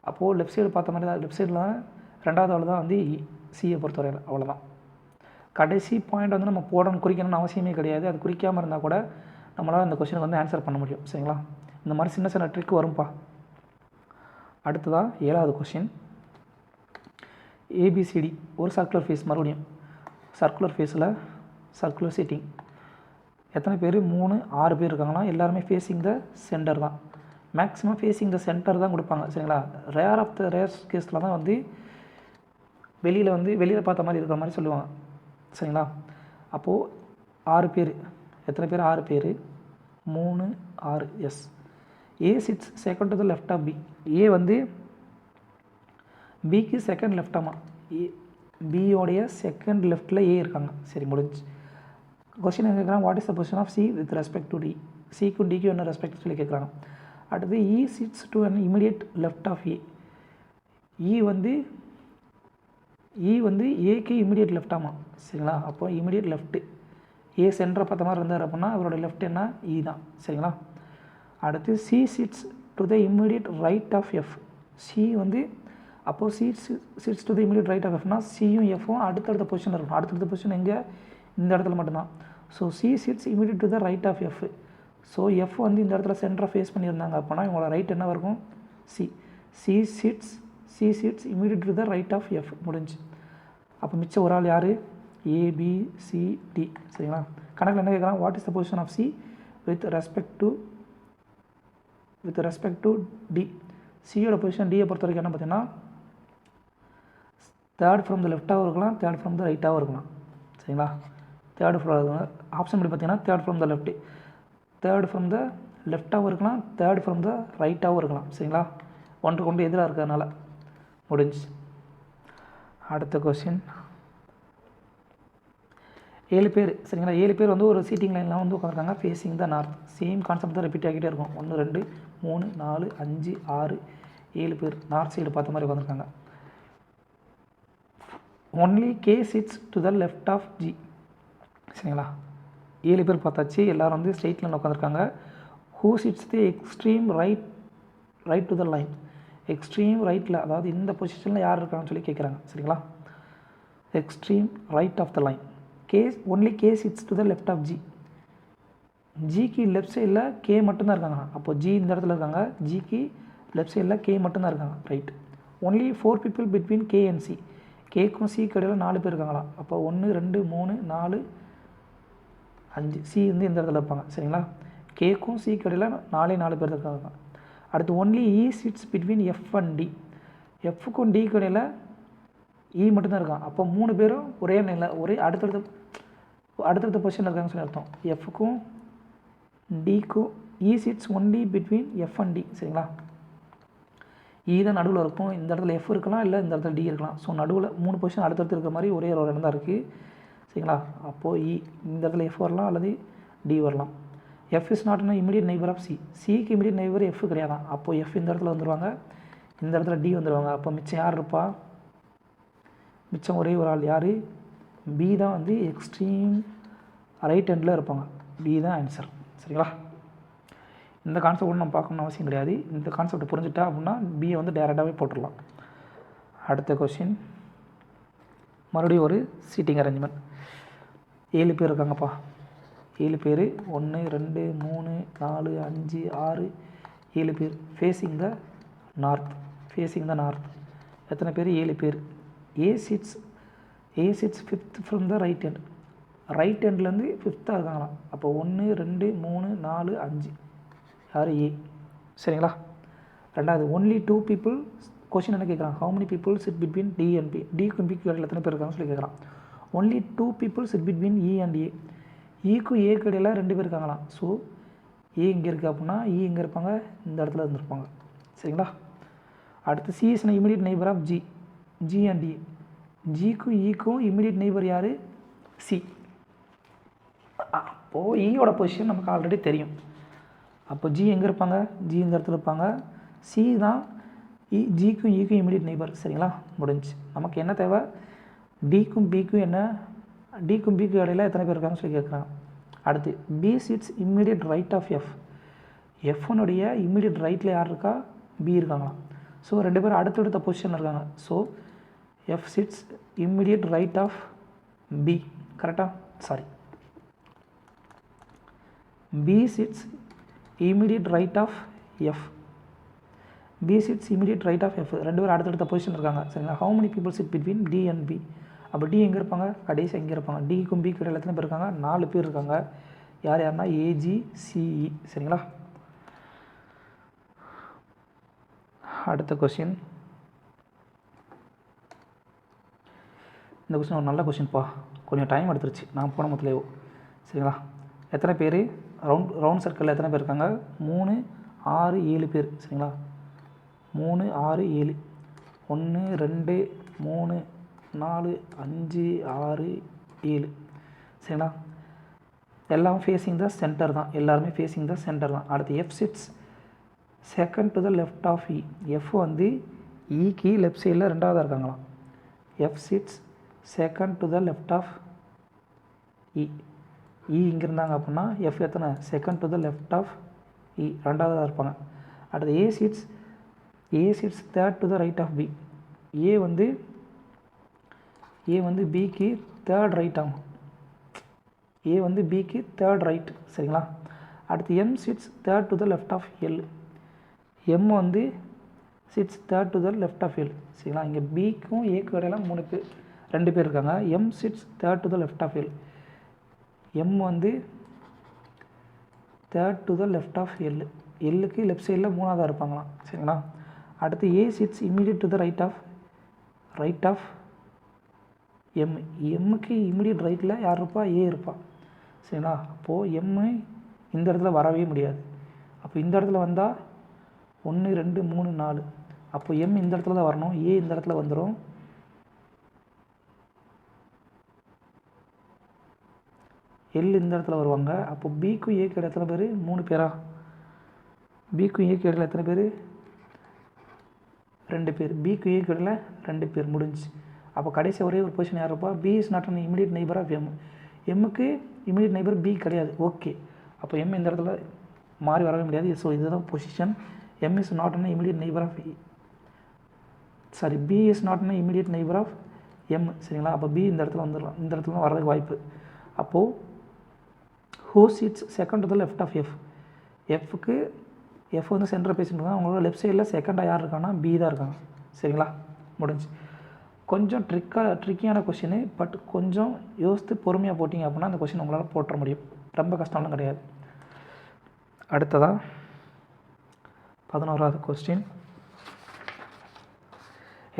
அப்போது லெஃப்ட் சைடு பார்த்த மாதிரி தான், லெஃப்ட் சைடில் ரெண்டாவது ஆள் தான் வந்து சியை பொறுத்தவரையில். அவ்வளோதான். கடைசி பாயிண்ட் வந்து நம்ம குறிக்கணும்னு அவசியமே கிடையாது. அது குறிக்காமல் இருந்தால் கூட நம்மளால் அந்த கொஸ்டினுக்கு வந்து ஆன்சர் பண்ண முடியும். சரிங்களா? இந்த மாதிரி சின்ன சின்ன ட்ரிக் வரும்ப்பா. அடுத்ததாக 7வது கொஸ்டின். ஏபிசிடி ஒரு சர்க்குலர் ஃபேஸ். மறுபடியும் சர்க்குலர் ஃபேஸில் சர்க்குலர் சீட்டிங் எத்தனை பேர்? 6 பேர் இருக்காங்கன்னா எல்லாருமே ஃபேஸிங் த சென்டர் தான். மேக்ஸிமம் ஃபேஸிங் த சென்டர் தான் கொடுப்பாங்க. சரிங்களா? ரேர் ஆஃப் த ரேர் கேஸில் தான் வந்து வெளியில் பார்த்த மாதிரி இருக்கிற மாதிரி சொல்லுவாங்க. சரிங்களா? அப்போது 6 பேர். எத்தனை பேர்? 6 பேர். 3 6. Yes. A sits second to the left of B. A வந்து பிக்கு செகண்ட் லெஃப்டாமா. பியோடைய செகண்ட் லெஃப்ட்டில் ஏ இருக்காங்க. சரி, முடிஞ்சு. கொஸ்டின் கேட்குறாங்க, what is the position of C with respect to D? சிக்கும் டிக்கும் என்ன ரெஸ்பெக்ட் சொல்லி கேட்குறாங்க. அடுத்து E sits to an immediate left of A. E வந்து ஏக்கு இமிடியேட் லெஃப்டாமா. சரிங்களா? அப்போ இமிடியேட் லெஃப்ட்டு. ஏ சென்டரை பார்த்த மாதிரி இருந்தார் அப்படின்னா அவரோட லெஃப்ட் என்ன? இ தான். சரிங்களா? அடுத்து C sits to the immediate right of F. C வந்து அப்போது sits to the immediate right of எஃப்னா சியும் எஃப்பும் அடுத்தடுத்த பொசிஷனில் இருக்கணும். அடுத்தடுத்த பொசிஷன் எங்கே? இந்த இடத்துல மட்டும்தான். So C sits immediate to the right of F. So F வந்து இந்த இடத்துல சென்டரை ஃபேஸ் பண்ணியிருந்தாங்க அப்படின்னா இவங்களோட ரைட் என்ன இருக்கும்? C. C sits immediate to the right of F. முடிஞ்சு. அப்போ மிச்சம் ஒரு ஆள் யார்? ஏபிசிடி. சரிங்களா? கணக்கில் என்ன கேட்குறாங்க? What is the position of C with respect to D? சியோட பொசிஷன் டியை பொறுத்த வரைக்கும் என்ன பார்த்தீங்கன்னா தேர்ட் ஃப்ரம் த லெஃப்டாகவும் இருக்கலாம், தேர்ட் ஃப்ரம் த ரைட்டாகவும் இருக்கலாம். சரிங்களா? தேர்ட் ஃப்ரம் ஆப்ஷன் படி பார்த்தீங்கன்னா third from the left, third from the லெஃப்டாகவும் இருக்கலாம், தேர்ட் ஃப்ரம் த ரைட்டாகவும் இருக்கலாம். சரிங்களா? ஒன்றுக்கு ஒன்று எதிராக இருக்கிறதுனால முடிஞ்சு. அடுத்த கொஸ்டின். 7 பேர். சரிங்களா? 7 பேர் வந்து ஒரு சீட்டிங் லைனில் வந்து உட்காந்துருக்காங்க facing the north. Same concept தான் ரிப்பீட் ஆகிட்டே இருக்கும். 1 2 3 4 5 6 7 பேர் நார்த் சைடு பார்த்த மாதிரி உட்காந்துருக்காங்க. Only K sits to the left of G. சரிங்களா? 7 பேர் பார்த்தாச்சு. எல்லோரும் வந்து ஸ்ட்ரெயிட் லைன் உட்காந்துருக்காங்க. Who sits the extreme right to the line. Extreme ரைட்டில், அதாவது இந்த பொசிஷனில் யார் இருக்காங்கன்னு சொல்லி கேட்குறாங்க. சரிங்களா? Extreme right of the line. Only K sits to the left of G. ஜிக்கு லெஃப்ட் சைடில் கே மட்டும்தான் இருக்காங்க. அப்போ ஜி இந்த இடத்துல இருக்காங்க, ஜிக்கு லெஃப்ட் சைடில் கே மட்டும்தான் இருக்காங்க. Right. Only 4 people between K and C. கேக்கும் சி கடையில் 4 பேர் இருக்காங்களா. அப்போ 1 2 3 4 5. சி வந்து இந்த இடத்துல இருப்பாங்க. சரிங்களா? கேக்கும் சி கடையில் 4 பேர் இருக்காங்க. அடுத்து only E sits between F and D. எஃப்க்கும் டி கடையில் இ மட்டும்தான் இருக்கான். அப்போ 3 பேரும் ஒரே நிலை, ஒரே அடுத்தடுத்த பொசிஷனில் இருக்காங்கன்னு சொல்லி அர்த்தம். எஃப்க்கும் டிக்கும் E sits only between F and D. சரிங்களா? இ தான் நடுவில் இருக்கும். இந்த இடத்துல எஃப் இருக்கலாம், இல்லை இந்த இடத்துல டி இருக்கலாம். ஸோ நடுவில் 3 பொசிஷன் அடுத்தடுத்து இருக்கிற மாதிரி ஒரே ஒரு இடம் தான் இருக்குது. சரிங்களா? அப்போது இந்த இடத்துல எஃப் வரலாம் அல்லது டி வரலாம். F is not an immediate neighbour of C. சிக்கு இமிடியட் நெய்பர் எஃப் கிடையாதான். அப்போது எஃப் இந்த இடத்துல வந்துடுவாங்க, இந்த இடத்துல டி வந்துடுவாங்க. அப்போ மிச்சம் யார் இருப்பா? மிச்சம் ஒரே ஒரு ஆள். யார்? பி தான் வந்து எக்ஸ்ட்ரீம் ரைட் ஹேண்டில் இருப்பாங்க. பி தான் ஆன்சர். சரிங்களா? இந்த கான்செப்ட் ஒன்றும் நம்ம பார்க்கணும்னு அவசியம் கிடையாது. இந்த கான்செப்ட் புரிஞ்சுட்டா அப்படின்னா பியை வந்து டேரெக்டாகவே போட்டுடலாம். அடுத்த கொஸ்டின். மறுபடியும் ஒரு சீட்டிங் அரேஞ்ச்மெண்ட். 7 பேர் இருக்காங்கப்பா. 7 பேர். 1 2 3 4 5 6 7 பேர் ஃபேஸிங் த நார்த். எத்தனை பேர்? 7 பேர். A A sits fifth from the right hand. Right ஹேண்ட்லேருந்து ஃபிஃப்த்தாக இருக்காங்களாம். அப்போ 1 2 3 4 5 யார் ஏ. சரிங்களா. ரெண்டாவது ஒன்லி 2 people. கொஷின் என்ன கேட்குறான், how many people sit between D and B. டிக்கும் பிக்கு இடையில எத்தனை பேர் இருக்காங்கன்னு சொல்லி கேட்குறான். Only 2 people sit between E and A. ஈக்கும் ஏக்கு இடையில 2 பேர் இருக்காங்களாம். ஸோ ஏ இங்கே இருக்குது அப்படின்னா இ எங்கே இருப்பாங்க, இந்த இடத்துல இருந்திருப்பாங்க. சரிங்களா. அடுத்து C is immediate neighbour of G. G and E. ஜிக்கும் ஈக்கும் இமிடியட் நெய்பர் யார், சி. அப்போது ஈயோட பொசிஷன் நமக்கு ஆல்ரெடி தெரியும். அப்போ ஜி எங்கே இருப்பாங்க, ஜி இந்த இடத்துல இருப்பாங்க. சி தான் ஜிக்கும் ஈக்கும் இமிடியட் நெய்பர். சரிங்களா, முடிஞ்சு. நமக்கு என்ன தேவை, டிக்கும் பிக்கும் என்ன, டிக்கும் பிக்கும் இடையில எத்தனை பேர் இருக்காங்கன்னு சொல்லி கேட்குறாங்க. அடுத்து B sits immediate right of F. எஃப்னுடைய இம்மிடியட் ரைட்டில் யார் இருக்கா, பி இருக்காங்களாம். ஸோ 2 பேரும் அடுத்தடுத்த பொசிஷனில் இருக்காங்க. So F sits immediate right of B. கரெக்டாக, sorry, B sits immediate right of F. B sits immediate right of F. 2 பேரும் அடுத்தடுத்த பொசிஷன் இருக்காங்க. சரிங்களா. How many people sit between D and B. அப்போ டி எங்கே இருப்பாங்க, கடைசி எங்கே இருப்பாங்க. டிக்கும் பிக்கு இடையில எத்தனை பேர் இருக்காங்க, 4 பேர் இருக்காங்க. யார் யாருன்னா ஏஜி சிஇ. சரிங்களா. அடுத்த கொஸ்டின். இந்த கொஸ்டின் ஒரு நல்ல கொஸ்டின்ப்பா, கொஞ்சம் டைம் எடுத்துருச்சு நான் போன மொத்தலேயோ. சரிங்களா. எத்தனை பேர் ரவுண்ட் சர்க்கிளில் எத்தனை பேர் இருக்காங்க, 3 6 7 பேர். சரிங்களா. 3 6 7. 1 2 3 4 5 6 7. சரிங்களா. எல்லாம் ஃபேஸிங் த சென்டர் தான், எல்லாருமே ஃபேஸிங் த சென்டர் தான். அடுத்து F sits second to the left of E. F வந்து இக்கு லெஃப்ட் சைடில் 2வதாக இருக்காங்களாம். F sits second to the left of E. E இங்கே இருந்தாங்க அப்படின்னா எஃப் எத்தனை, second to the left of E, 2வதாக இருப்பாங்க. அடுத்து A sits third to the right of B. A வந்து பிக்கு தேர்ட் ரைட் ஆகும். ஏ வந்து பிக்கு தேர்ட் ரைட். சரிங்களா. அடுத்து M sits third to the left of L. M வந்து sits third to the left of L. சரிங்களா. இங்கே பிக்கும் ஏக்கும் இடையில 2 பேர் இருக்காங்க. M sits third to the left of L. M வந்து third to the left of L. எல்லுக்கு லெஃப்ட் சைடில் 3வதாக இருப்பாங்களாம். சரிங்களா. அடுத்து A sits immediate to the right of M. எம்முக்கு இமீடியட் ரைட்டில் யார் இருப்பா, ஏ இருப்பா. சரிங்களா. அப்போது எம்மு இந்த இடத்துல வரவே முடியாது. அப்போ இந்த இடத்துல வந்தால் 1 2 3 4. அப்போ எம் இந்த இடத்துல தான் வரணும், ஏ இந்த இடத்துல வந்துடும். எல் இந்த இடத்துல வருவாங்க. அப்போ பிக்கும் ஏக்கு இடையில எத்தனை பேர், 3 பேரா. பிக்கும் ஏக்கு இடையில எத்தனை பேர், 2 பேர். பிக்கும் ஏக்கு இடையில 2 பேர், முடிஞ்சு. அப்போ கடைசி ஒரே ஒரு பொசிஷன் யார் இருப்பா, B is not an immediate neighbour of M. எம்முக்கு இமிடியட் நெய்பர் பி கிடையாது. ஓகே, அப்போ எம் இந்த இடத்துல மாறி வரவே முடியாது. ஸோ இதுதான் position. M is not an immediate neighbour of B is not an immediate neighbour of M. சரிங்களா. அப்போ பி இந்த இடத்துல வந்துடலாம், இந்த இடத்துல தான் வர்றதுக்கு வாய்ப்பு. அப்போது who sits second to the left of F. எஃப்க்கு எஃப் வந்து சென்டர் பேசிட்டு இருக்காங்க. அவங்களோட லெஃப்ட் சைடில் செகண்டாக யார் இருக்காங்கன்னா பி தான் இருக்காங்க. சரிங்களா, முடிஞ்சு. கொஞ்சம் ட்ரிக்கியான கொஷின், பட் கொஞ்சம் யோசித்து பொறுமையாக போட்டிங்க அப்படின்னா அந்த கொஷின் உங்களால் போட்டுற முடியும். ரொம்ப கஷ்டம்லாம் கிடையாது. அடுத்ததாக 11வது கொஸ்டின்.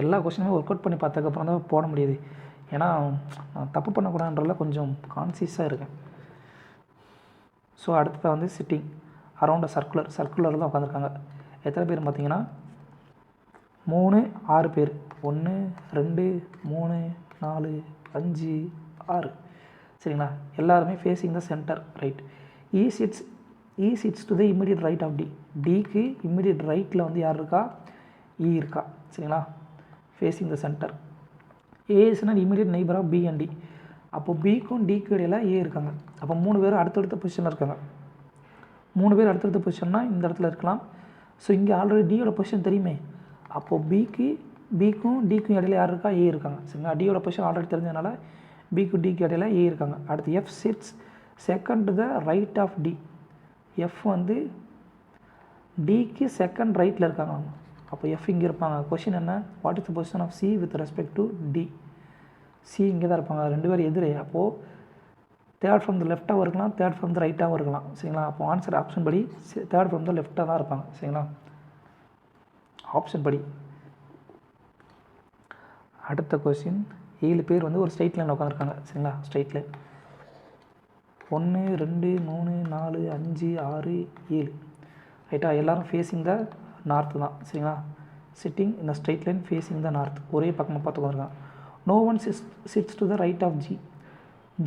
எல்லா கொஸ்டினுமே ஒர்க் அவுட் பண்ணி பார்த்ததுக்கப்புறம் தான் போட முடியுது. ஏன்னா நான் தப்பு பண்ணக்கூடாதுன்றதுல கொஞ்சம் கான்சியஸாக இருக்கேன். ஸோ அடுத்ததாக வந்து சிட்டிங் அரௌண்ட் சர்க்குலர் தான் உட்காந்துருக்காங்க. எத்தனை பேர் பார்த்தீங்கன்னா 3 6 பேர். 1 2 3 4 5 6. சரிங்களா. எல்லாருமே facing the centre right. E sits to the immediate right of D. டிக்கு இமிடியட் ரைட்டில் வந்து யார் இருக்கா, இ இருக்கா. சரிங்களா, facing the centre. A is an immediate neighbour of B and D. அப்போது பிக்கும் டிக்கு இடையில் ஏ இருக்காங்க. அப்போ 3 பேர் அடுத்தடுத்த பொசிஷனில் இருக்காங்க. 3 பேர் அடுத்தடுத்த பொசிஷன்னா இந்த இடத்துல இருக்கலாம். ஸோ இங்கே ஆல்ரெடி டியோட பொசிஷன் தெரியுமே. அப்போது பிக்கும் டிக்கும் இடையில யார் இருக்கா, ஏ இருக்காங்க. சரிங்களா, டியோட பொசிஷன் ஆல்ரெடி தெரிஞ்சதுனால பிக்கும் டிக்கு இடையில ஏ இருக்காங்க. அடுத்து F sits second the right of D. F வந்து டிக்கு செகண்ட் ரைட்டில் இருக்காங்க. அப்போ எஃப் இங்கே இருப்பாங்க. கொஷின் என்ன, what is the position of C with respect to D. C இங்கே தான் இருப்பாங்க, 2 பேர் எதிரே. அப்போது தேர்ட் ஃப்ரம் த லெஃப்ட்டாகவும் இருக்கலாம், தேர்ட் ஃப்ரம் த ரைட்டாகவும் இருக்கலாம். சரிங்களா? அப்போ ஆன்சர் ஆப்ஷன் படி தேர்ட் ஃப்ரம் த லெஃப்ட்டாக தான் இருப்பாங்க. சரிங்களா? ஆப்ஷன் படி. அடுத்த கொஸ்டின், 7 பேர் வந்து ஒரு ஸ்ட்ரைட் லைனில் உட்காந்துருக்காங்க. சரிங்களா? ஸ்ட்ரைட் லைன் 1 2 3 4 5 6 7 ரைட்டா? எல்லோரும் ஃபேஸிங் த நார்த்து தான். சரிங்களா? சிட்டிங் இந்த straight line facing the north, ஒரே பக்கமாக பார்த்து உட்காந்துருக்காங்க. No one sits to the right of G.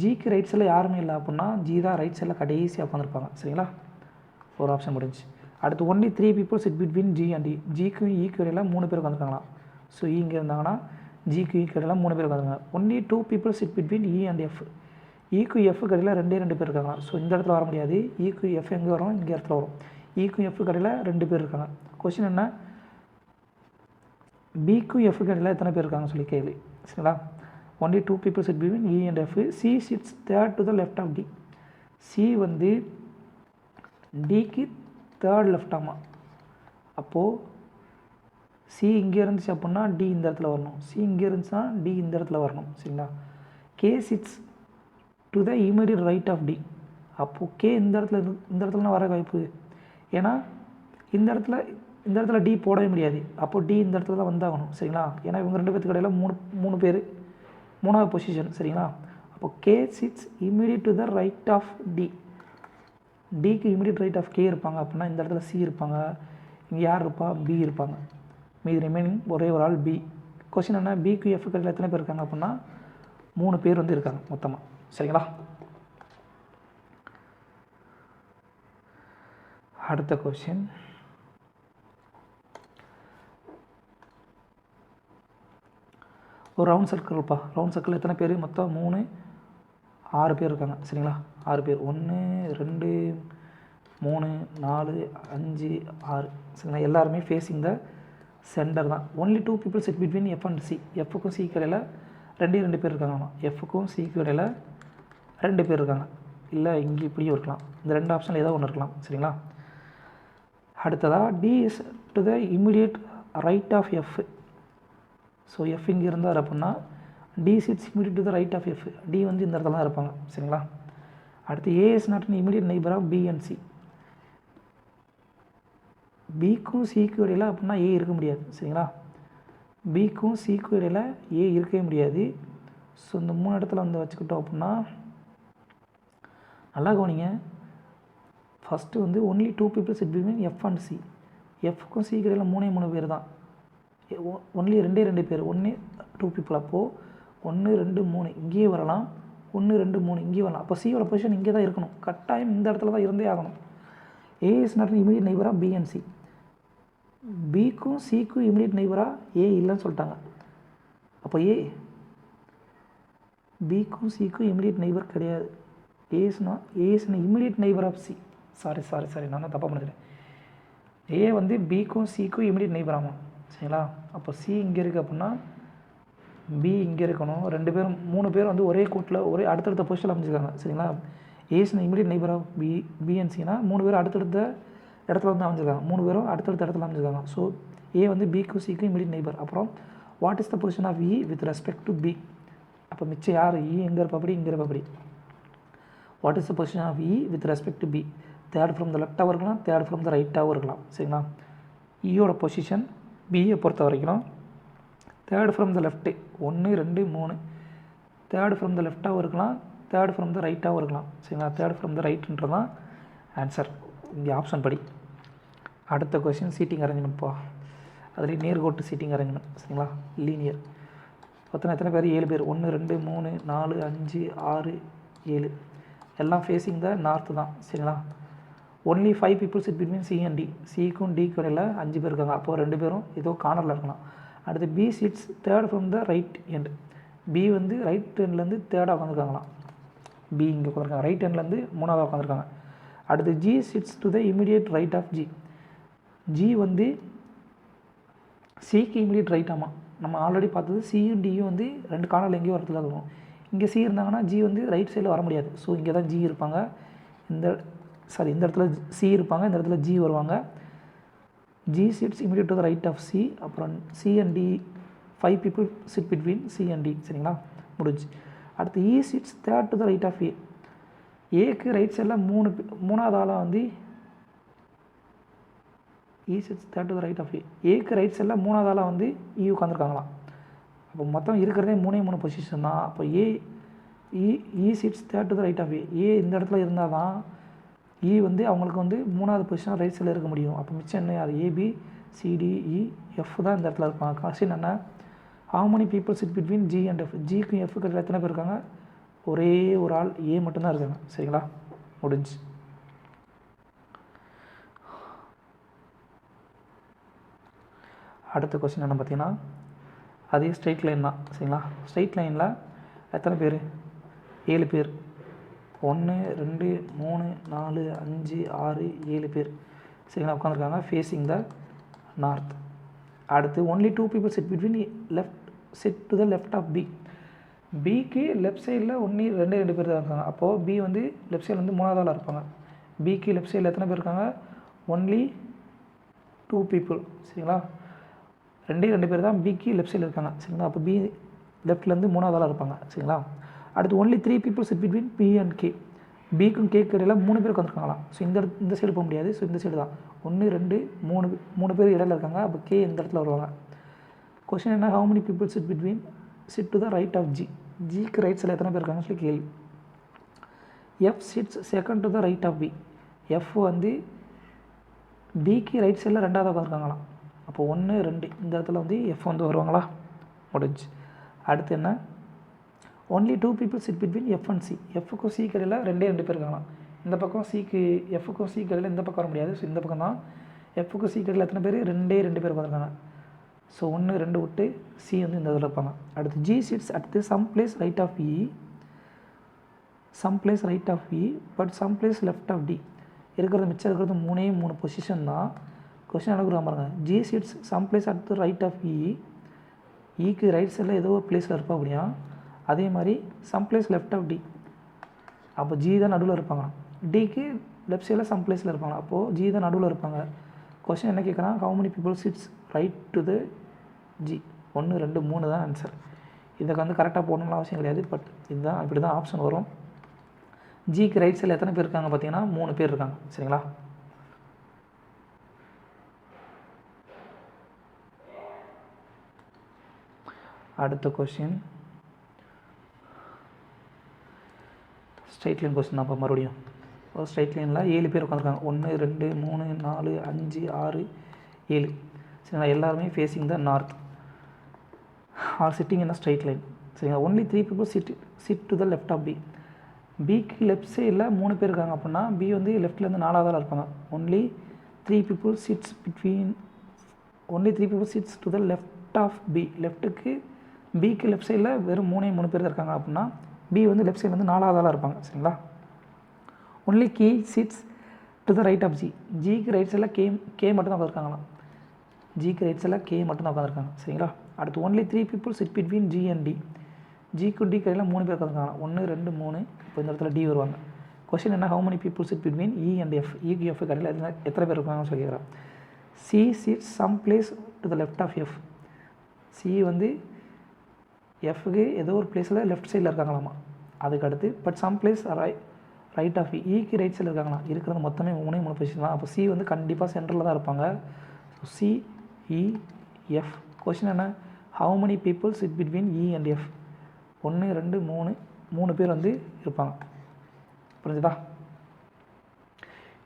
ஜிக்கு ரைட் சைடில் யாருமே இல்லை அப்படின்னா ஜி தான் ரைட் சைடில் கடைசியாக உட்காந்துருப்பாங்க. சரிங்களா? ஒரு ஆப்ஷன் முடிஞ்சு. அடுத்து only 3 people sit between G and E. ஜிக்கும் ஈக்கு இடையில 3 பேர் உட்காந்துருக்காங்களா? ஸோ இங்கே இருந்தாங்கன்னா ஜிக்கு ஈக்கு இடையில 3 பேர் உட்காந்துருக்காங்க. Only 2 people sit between E and F. ஈக்கு எஃப்க்கு இடையில 2 பேர் இருக்காங்க. ஸோ இந்த இடத்துல வர முடியாது. ஈக்கு எஃப் எங்கே வரும்? இங்கே இடத்துல வரும். ஈக்கும் எஃப்க்கு இடையில 2 பேர் இருக்காங்க. கொஸ்டின் என்ன? பிக்கும் எஃப்க்கு இடையில எத்தனை பேர் இருக்காங்கன்னு சொல்லி கேள்வி. சரிங்களா? Only 2 people sit between E and F. C sits third to the left of D. C வந்து டிக்கு தேர்ட் லெஃப்ட் ஆமா. அப்போது சி இங்கே இருந்துச்சு அப்படின்னா டி இந்த இடத்துல வரணும். சி இங்கே இருந்துச்சுன்னா டி இந்த இடத்துல வரணும். சரிங்களா? K sits to the immediate right of D. அப்போது கே இந்த இடத்துல வர வாய்ப்பு. ஏன்னா இந்த இடத்துல டி போடவே முடியாது. அப்போது டி இந்த இடத்துல தான் வந்தாகணும். சரிங்களா? ஏன்னா இவங்க 2 பேருக்கு இடையில 3 பேர், 3வது பொசிஷன். சரிங்களா? அப்போது K sits immediate to the right of D. டிக்கு இமீடியட் ரைட் ஆஃப் கே இருப்பாங்க அப்படின்னா இந்த இடத்துல சி இருப்பாங்க. இங்கே யார் இருப்பா? பி இருப்பாங்க. மீதி ரிமைனிங் ஒரே ஒரு ஆள் பி. கொஸ்டின் என்ன? பிக்கு எஃப் கடையில் எத்தனை பேர் இருக்காங்க அப்படின்னா 3 பேர் வந்து இருக்காங்க மொத்தமாக. சரிங்களா? அடுத்த கொஸ்டின், ஒரு ரவுண்ட் சர்க்கிள்ப்பா. ரவுண்ட் சர்க்கிள் எத்தனை பேர்? மொத்தம் 6 பேர் இருக்காங்க. சரிங்களா? 6 பேர். 1 2 3 4 5 6. சரிங்களா? எல்லாருமே ஃபேஸிங் த சென்டர் தான். Only 2 people sit between F and C. எஃப்க்கும் சிக்கு இடையில 2 பேர் இருக்காங்கம்மா. எஃப்க்கும் சிக்கு இடையில 2 பேர் இருக்காங்க. இல்லை இங்கே இப்படியும் இருக்கலாம். இந்த 2 ஆப்ஷனில் ஏதோ ஒன்று இருக்கலாம். சரிங்களா? அடுத்ததாக D is to the immediate right of F. So F இங்கே இருந்தார் அப்படின்னா D sits immediate to the right of F. D வந்து இந்த இடத்துல தான் இருப்பாங்க. சரிங்களா? அடுத்து A is not an immediate neighbour of B and C. பிக்கும் சிக்கும் இடையில அப்படின்னா ஏ இருக்க முடியாது. சரிங்களா? பிக்கும் சிக்கும் இடையில ஏ இருக்கவே முடியாது. ஸோ இந்த 3 இடத்துல வந்து வச்சுக்கிட்டோம் அப்படின்னா நல்லா கவனிங்க. ஃபஸ்ட்டு வந்து only 2 people sit between F and C. எஃப்க்கும் சிக்கு இடையில 3 பேர் தான். ஒன்லி 2 பேர். 1 2 பீப்புள். அப்போது 1 2 3 இங்கேயே வரலாம். 1 2 3 இங்கேயே வரலாம். அப்போ சியோட பொசிஷன் இங்கே தான் இருக்கணும். கட்டாயம் இந்த இடத்துல தான் இருந்தே ஆகணும். ஏ இஸ் நாட் இமீடியட் நெய்பராக பி அண்ட் சி. பிக்கும் சிக்கும் இமீடியட் நெய்பராக ஏ இல்லைன்னு சொல்லிட்டாங்க. அப்போ பிக்கும் சிக்கும் இமீடியட் நெய்பர் கிடையாது. A is immediate neighbour of C. Sorry நான் தான் தப்பாக பண்ணிக்கிறேன். ஏ வந்து பிக்கும் சிக்கும் இமீடியட் நெய்பர் ஆமாம். சரிங்களா? அப்போ சி இங்கே இருக்குது அப்படின்னா பி இங்கே இருக்கணும். 3 பேர் வந்து ஒரே கூட்டில் ஒரே அடுத்தடுத்த பொசிஷனில் அமைஞ்சிருக்காங்க. சரிங்களா? A's immediate neighbour of B and சினா 3 பேர் அடுத்தடுத்த இடத்துல வந்து அமைஞ்சிருக்காங்க. 3 பேரும் அடுத்தடுத்த இடத்துல அமைஞ்சிருக்காங்க. ஸோ ஏ வந்து பிக்கும் சிக்கும் இமீடியட் நெய்பர். அப்புறம் what is the position of E with respect to B. அப்போ மிச்சம் யார்? இ எங்கே இருப்பா? இங்கே இருப்பா? What is the position of E with respect to B. Third from the லெஃப்டாகவும் இருக்கலாம், தேர்ட் ஃப்ரம் த ரைட்டாகவும் இருக்கலாம். சரிங்களா? இயோட பொசிஷன் பியை பொறுத்த வரைக்கும் third from the left 1 2 3. Third from the லெஃப்டாகவும் இருக்கலாம், தேர்ட் ஃப்ரம் த ரைட்டாகவும் இருக்கலாம். சரிங்களா? தேர்ட் ஃப்ரம் த ரைட்டுன்றது தான் ஆன்சர் இங்கே ஆப்ஷன் படி. அடுத்த கொஸ்டின் சீட்டிங் அரேஞ்ச்மெண்ட்ப்பா. அதுலேயும் நேர்கோட்டு சீட்டிங் அரேஞ்ச்மெண்ட். சரிங்களா? லீனியர். எத்தனை பேர்? 7 பேர். 1 2 3 4 5 6 7. எல்லாம் ஃபேஸிங் த நார்த்து தான். சரிங்களா? Only 5 people sit between C and D. சிக்கும் டிக்கு இடையில் 5 பேர் இருக்காங்க. அப்போது 2 பேரும் ஏதோ கார்னரில் இருக்கலாம். அடுத்து B sits third from the right end. B வந்து ரைட் எண்ட்லேருந்து தேர்டாக உட்காந்துருக்காங்களாம். பி இங்கே உட்காந்துருக்காங்க. ரைட் எண்ட்லேருந்து 3ஆவது உட்காந்துருக்காங்க. அடுத்து G sits to the immediate right of G. G வந்து சிக்கு இமீடியட் ரைட். ஆமாம், நம்ம ஆல்ரெடி பார்த்தது சியும் டியும் வந்து 2 கார்னரில் எங்கேயோ இடத்துல இருக்கணும். இங்கே சி இருந்தாங்கன்னா ஜி வந்து ரைட் சைடில் வர முடியாது. ஸோ இங்கே தான் ஜி இருப்பாங்க. இந்த இடத்துல சி இருப்பாங்க, இந்த இடத்துல ஜி வருவாங்க. G sits immediate to the right of C. அப்புறம் C and D 5 people sit between C and D. சரிங்களா? முடிஞ்சு. அடுத்து E sits third to the right of A. ஏக்கு ரைட் சைடில் மூணாவது ஆளாக வந்து E sits third to the right of A. ஏக்கு ரைட் சைடில் மூணாவது ஆளாக வந்து இ உட்காந்துருக்காங்களாம். அப்போ மொத்தம் இருக்கிறதே 3 பொசிஷன் தான். அப்போ E sits third to the right of A. இந்த இடத்துல இருந்தால் தான் இ வந்து அவங்களுக்கு வந்து 3வது பொசிஷன் ரைட் சைடில் இருக்க முடியும். அப்போ மிச்சம் என்ன, அது ஏபி சிடிஇ எஃப் தான் இந்த இடத்துல இருப்பாங்க. கொஸ்டின் என்ன, how many people sit between G and F. ஜிக்கும் எஃப்க்கு இடையில எத்தனை பேர் இருக்காங்க, ஒரே ஒரு ஆள் ஏ மட்டும்தான் இருக்காங்க. சரிங்களா, முடிஞ்சு. அடுத்த கொஸ்டின் என்ன பார்த்தீங்கன்னா, அதே ஸ்ட்ரெயிட் லைன் தான். சரிங்களா, ஸ்ட்ரெயிட் லைனில் எத்தனை பேர், 7 பேர். 1 2 3 4 5 6 7 பேர். சரிங்களா, உட்காந்துருக்காங்க ஃபேஸிங் த நார்த். அடுத்து only 2 people sit between sit to the left of B. பிக்கு லெஃப்ட் சைடில் ஒன்லி 2 பேர் தான் இருக்காங்க. அப்போது பி வந்து லெஃப்ட் சைடில் வந்து 3வது ஆளாக இருப்பாங்க. பிக்கு லெஃப்ட் சைடில் எத்தனை பேர் இருக்காங்க, ஒன்லி 2 people. சரிங்களா, 2 பேர் தான் பிக்கு லெஃப்ட் சைடில் இருக்காங்க. சரிங்களா, அப்போ பி லெஃப்ட்லேருந்து 3வது ஆளாக இருப்பாங்க. சரிங்களா, அடுத்து only 3 people sit between B and K. பிக்கும் கேக்கு இடையில 3 பேர் உட்காந்துருக்காங்களாம். ஸோ இந்த சைடு போக முடியாது. ஸோ இந்த சைடு தான் 1 2 3 பேர் இடையில இருக்காங்க. அப்போ கே இந்த இடத்துல வருவாங்க. கொஸ்டின் என்ன, how many people sit to the right of G. ஜிக்கு ரைட் சைடில் எத்தனை பேர் இருக்காங்கன்னு சொல்லி கேள்வி. F sits second to the right of B. F வந்து பிக்கு ரைட் சைடில் 2வது உட்காந்துருக்காங்களாம். அப்போ 1 2 இந்த இடத்துல வந்து எஃப் வந்து வருவாங்களா, முடிஞ்சு. அடுத்து என்ன, only 2 people sit between F and C. எஃப்க்கும் சி கடையில் 2 பேர் இருக்காங்களாம். இந்த பக்கம் எஃப்க்கும் சி கடையில் இந்த பக்கம் வர முடியாது. ஸோ இந்த பக்கம் தான் எஃப்க்கும் சி கடையில் எத்தனை பேர், 2 பேர் உட்காந்துருக்காங்க. ஸோ 1 2 விட்டு சி வந்து இந்த இதில் இருப்பாங்க. அடுத்து ஜி சிட்ஸ் அடுத்து some place right of E but some place left of D. மிச்சம் இருக்கிறது 3 பொசிஷன் தான். கொஸ்டின் அனுப்புகிறாங்க பாருங்க, ஜி சிட்ஸ் சம் பிளேஸ் அடுத்து ரைட் ஆஃப் இக்கு ரைட் சைடில் ஏதோ ஒரு பிளேஸில் இருப்பா அப்படியா. அதே மாதிரி some place left of D. அப்போ ஜி தான் நடுவில் இருப்பாங்க. டிக்கு லெஃப்ட் சைடில் சம் பிளேஸில் இருப்பாங்க. அப்போது ஜி தான் நடுவில் இருப்பாங்க. கொஸ்டின் என்ன கேட்குறான், how many people sits right to the G. 1 2 3 தான் ஆன்சர். இதுக்கு வந்து கரெக்டாக போடணும்னு அவசியம் கிடையாது. பட் இதுதான் இப்படி தான் ஆப்ஷன் வரும். ஜிக்கு ரைட் சைடில் எத்தனை பேர் இருக்காங்க பார்த்தீங்கன்னா 3 பேர் இருக்காங்க. சரிங்களா, அடுத்த கொஸ்டின் ஸ்ட்ரைட் லைன் கொஸ்டின் தான். இப்போ மறுபடியும் ஸ்ட்ரைட் லைனில் 7 பேர் உட்காந்துருக்காங்க. 1 2 3 4 5 6 7. சரிங்களா, எல்லாருமே facing the north are sitting in a straight line. சரிங்களா, only 3 people sit to the left of B. பிக்கு லெஃப்ட் சைடில் 3 பேர் இருக்காங்க. அப்படின்னா பி வந்து லெஃப்ட்லேருந்து 4வது இருப்பாங்க. Only 3 people sits to the left of B. லெஃப்ட்டுக்கு பிக்கு லெஃப்ட் சைடில் வெறும் 3 பேர் தான் இருக்காங்க. அப்படின்னா பி வந்து லெஃப்ட் சைடில் வந்து 4வது இருப்பாங்க. சரிங்களா, only K sits to the right of G. ஜிக்கு ரைட் சைடில் கே மட்டும் தான் உட்காந்துருக்காங்களாம். ஜிக்கு ரைட் சைடில் கே மட்டும் தான் உட்காந்துருக்காங்க. சரிங்களா, அடுத்து only 3 people sit between G and D. ஜிக்கு டி கடையில் 3 பேர் உட்காந்துருக்காங்க. 1 2 3. இப்போ இந்த இடத்துல டி வருவாங்க. கொஸ்டின் என்ன, how many people sit between E and F. இக்கு எஃப் கடையில் எத்தனை பேர் இருக்காங்கன்னு சொல்லி கேட்குறான். C sits some place to the left of F. C வந்து எஃப்க்கு ஏதோ ஒரு பிளேஸில் லெஃப்ட் சைடில் இருக்காங்களாமா. அதுக்கு அடுத்து but some place right of இக்கு ரைட் சைடில் இருக்காங்களா. இருக்கிறது மொத்தமே 3 பொசிஷன் தான். அப்போ சி வந்து கண்டிப்பாக சென்டரில் தான் இருப்பாங்க. So C E F. Question என்ன, how many people sit between E and F. 1 2 3 பேர் வந்து இருப்பாங்க. புரிஞ்சுதா?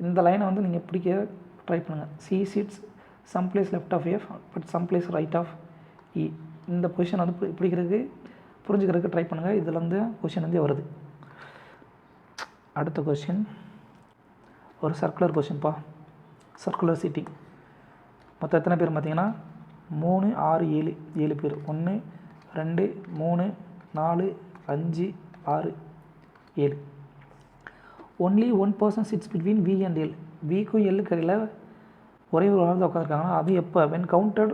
இந்த லைனை வந்து நீங்கள் பிடிக்க ட்ரை பண்ணுங்கள். C sits some place left of F but some place right of E. இந்த பொசிஷன் வந்து பிடிக்கிறதுக்கு புரிஞ்சுக்கிறதுக்கு ட்ரை பண்ணுங்கள். இதில் வந்து கொஷின் வந்து வருது. அடுத்த கொஷின் ஒரு சர்க்குலர் கொஷின்ப்பா. சர்க்குலர் சிட்டிங் மொத்தம் எத்தனை பேர் பார்த்தீங்கன்னா 3 6 7 பேர். 1 2 3 4 5 6 7. Only 1 person sits between V and L. விக்கும் எல்லுக்கு இடையில் ஒரே ஒரு ஆள் தான் உட்காந்துருக்காங்கன்னா அது எப்போ, when counted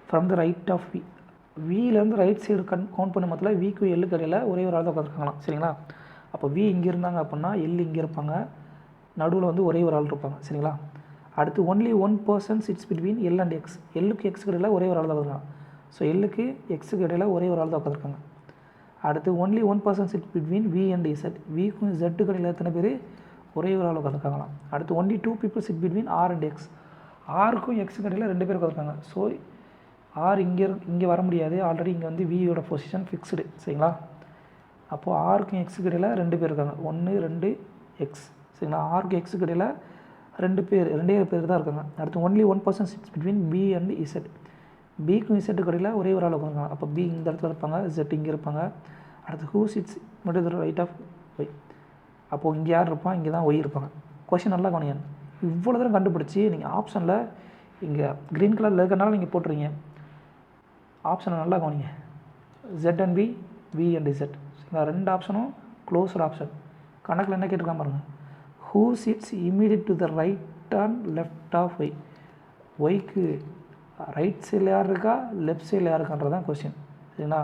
from the right of V. வியிலேருந்து ரைட் சைடு கவுண்ட் பண்ண மொத்தத்தில் விக்கும் எல்லுக்கு இடையில் ஒரே ஒரு ஆள் தான் உட்காந்துருக்காங்களாம். சரிங்களா, அப்போ வி இங்கே இருந்தாங்க அப்படின்னா எல் இங்கே இருப்பாங்க. நடுவில் வந்து ஒரே ஒரு ஆள் இருப்பாங்க. சரிங்களா, அடுத்து only 1 person sits between L and X. எல்லுக்கு எக்ஸுக்கு இடையில் ஒரே ஒரு ஆள் தான் உட்காந்துருக்காங்க. ஸோ எல்லுக்கு எக்ஸுக்கு இடையில் ஒரே ஒரு ஆள் தான் உட்காந்துருக்காங்க. அடுத்து only 1% sit between V and Z. விக்கும் ஜெட்டுக்கு இடையில் எத்தனை பேர் ஒரே ஒரு ஆள் உட்காந்துருக்காங்களாம். அடுத்து only 2 people sit between R and X. ஆருக்கும் எக்ஸுக்கு இடையில் 2 பேர் உட்காந்துருக்காங்க. ஸோ ஆர் இங்கே வர முடியாது, ஆல்ரெடி இங்கே வந்து வியோட பொசிஷன் ஃபிக்ஸ்டு. சரிங்களா? அப்போது ஆருக்கும் எக்ஸுக்கு இடையில் 2 பேர் இருக்காங்க. 1 2 எக்ஸ். சரிங்களா? ஆருக்கு எக்ஸுக்கு இடையில் 2 பேர் தான் இருக்காங்க. அடுத்து only 1% sits between P and Z. பிக்கும் இசட்டுக்கு இடையில் ஒரே ஒரு ஆள் உட்காந்துருக்காங்க. அப்போ பி இந்த இடத்துல இருப்பாங்க, இசட் இங்கே இருப்பாங்க. அடுத்து who sits middle right of Y. அப்போது இங்கே யார் இருப்பான், இங்கே தான் ஒய் இருப்பாங்க. கொஷின் நல்லா கவனிங்க. இவ்வளோ தூரம் கண்டுபிடிச்சி நீங்கள் ஆப்ஷனில் இங்கே க்ரீன் கலரில் இருக்கிறனால நீங்கள் போட்டுறீங்க. ஆப்ஷனை நல்லா கவனிங்க. Z and P, V and Z. சரிங்களா? 2 ஆப்ஷனும் க்ளோஸ்டு ஆப்ஷன். கணக்கில் என்ன கேட்டிருக்காம பாருங்கள். Who sits immediate to the right and left of Y. ஒய்க்கு ரைட் சைடில் யார் இருக்கா, லெஃப்ட் சைடில் யார் இருக்கான்றதான் கொஸ்டின். சரிங்களா?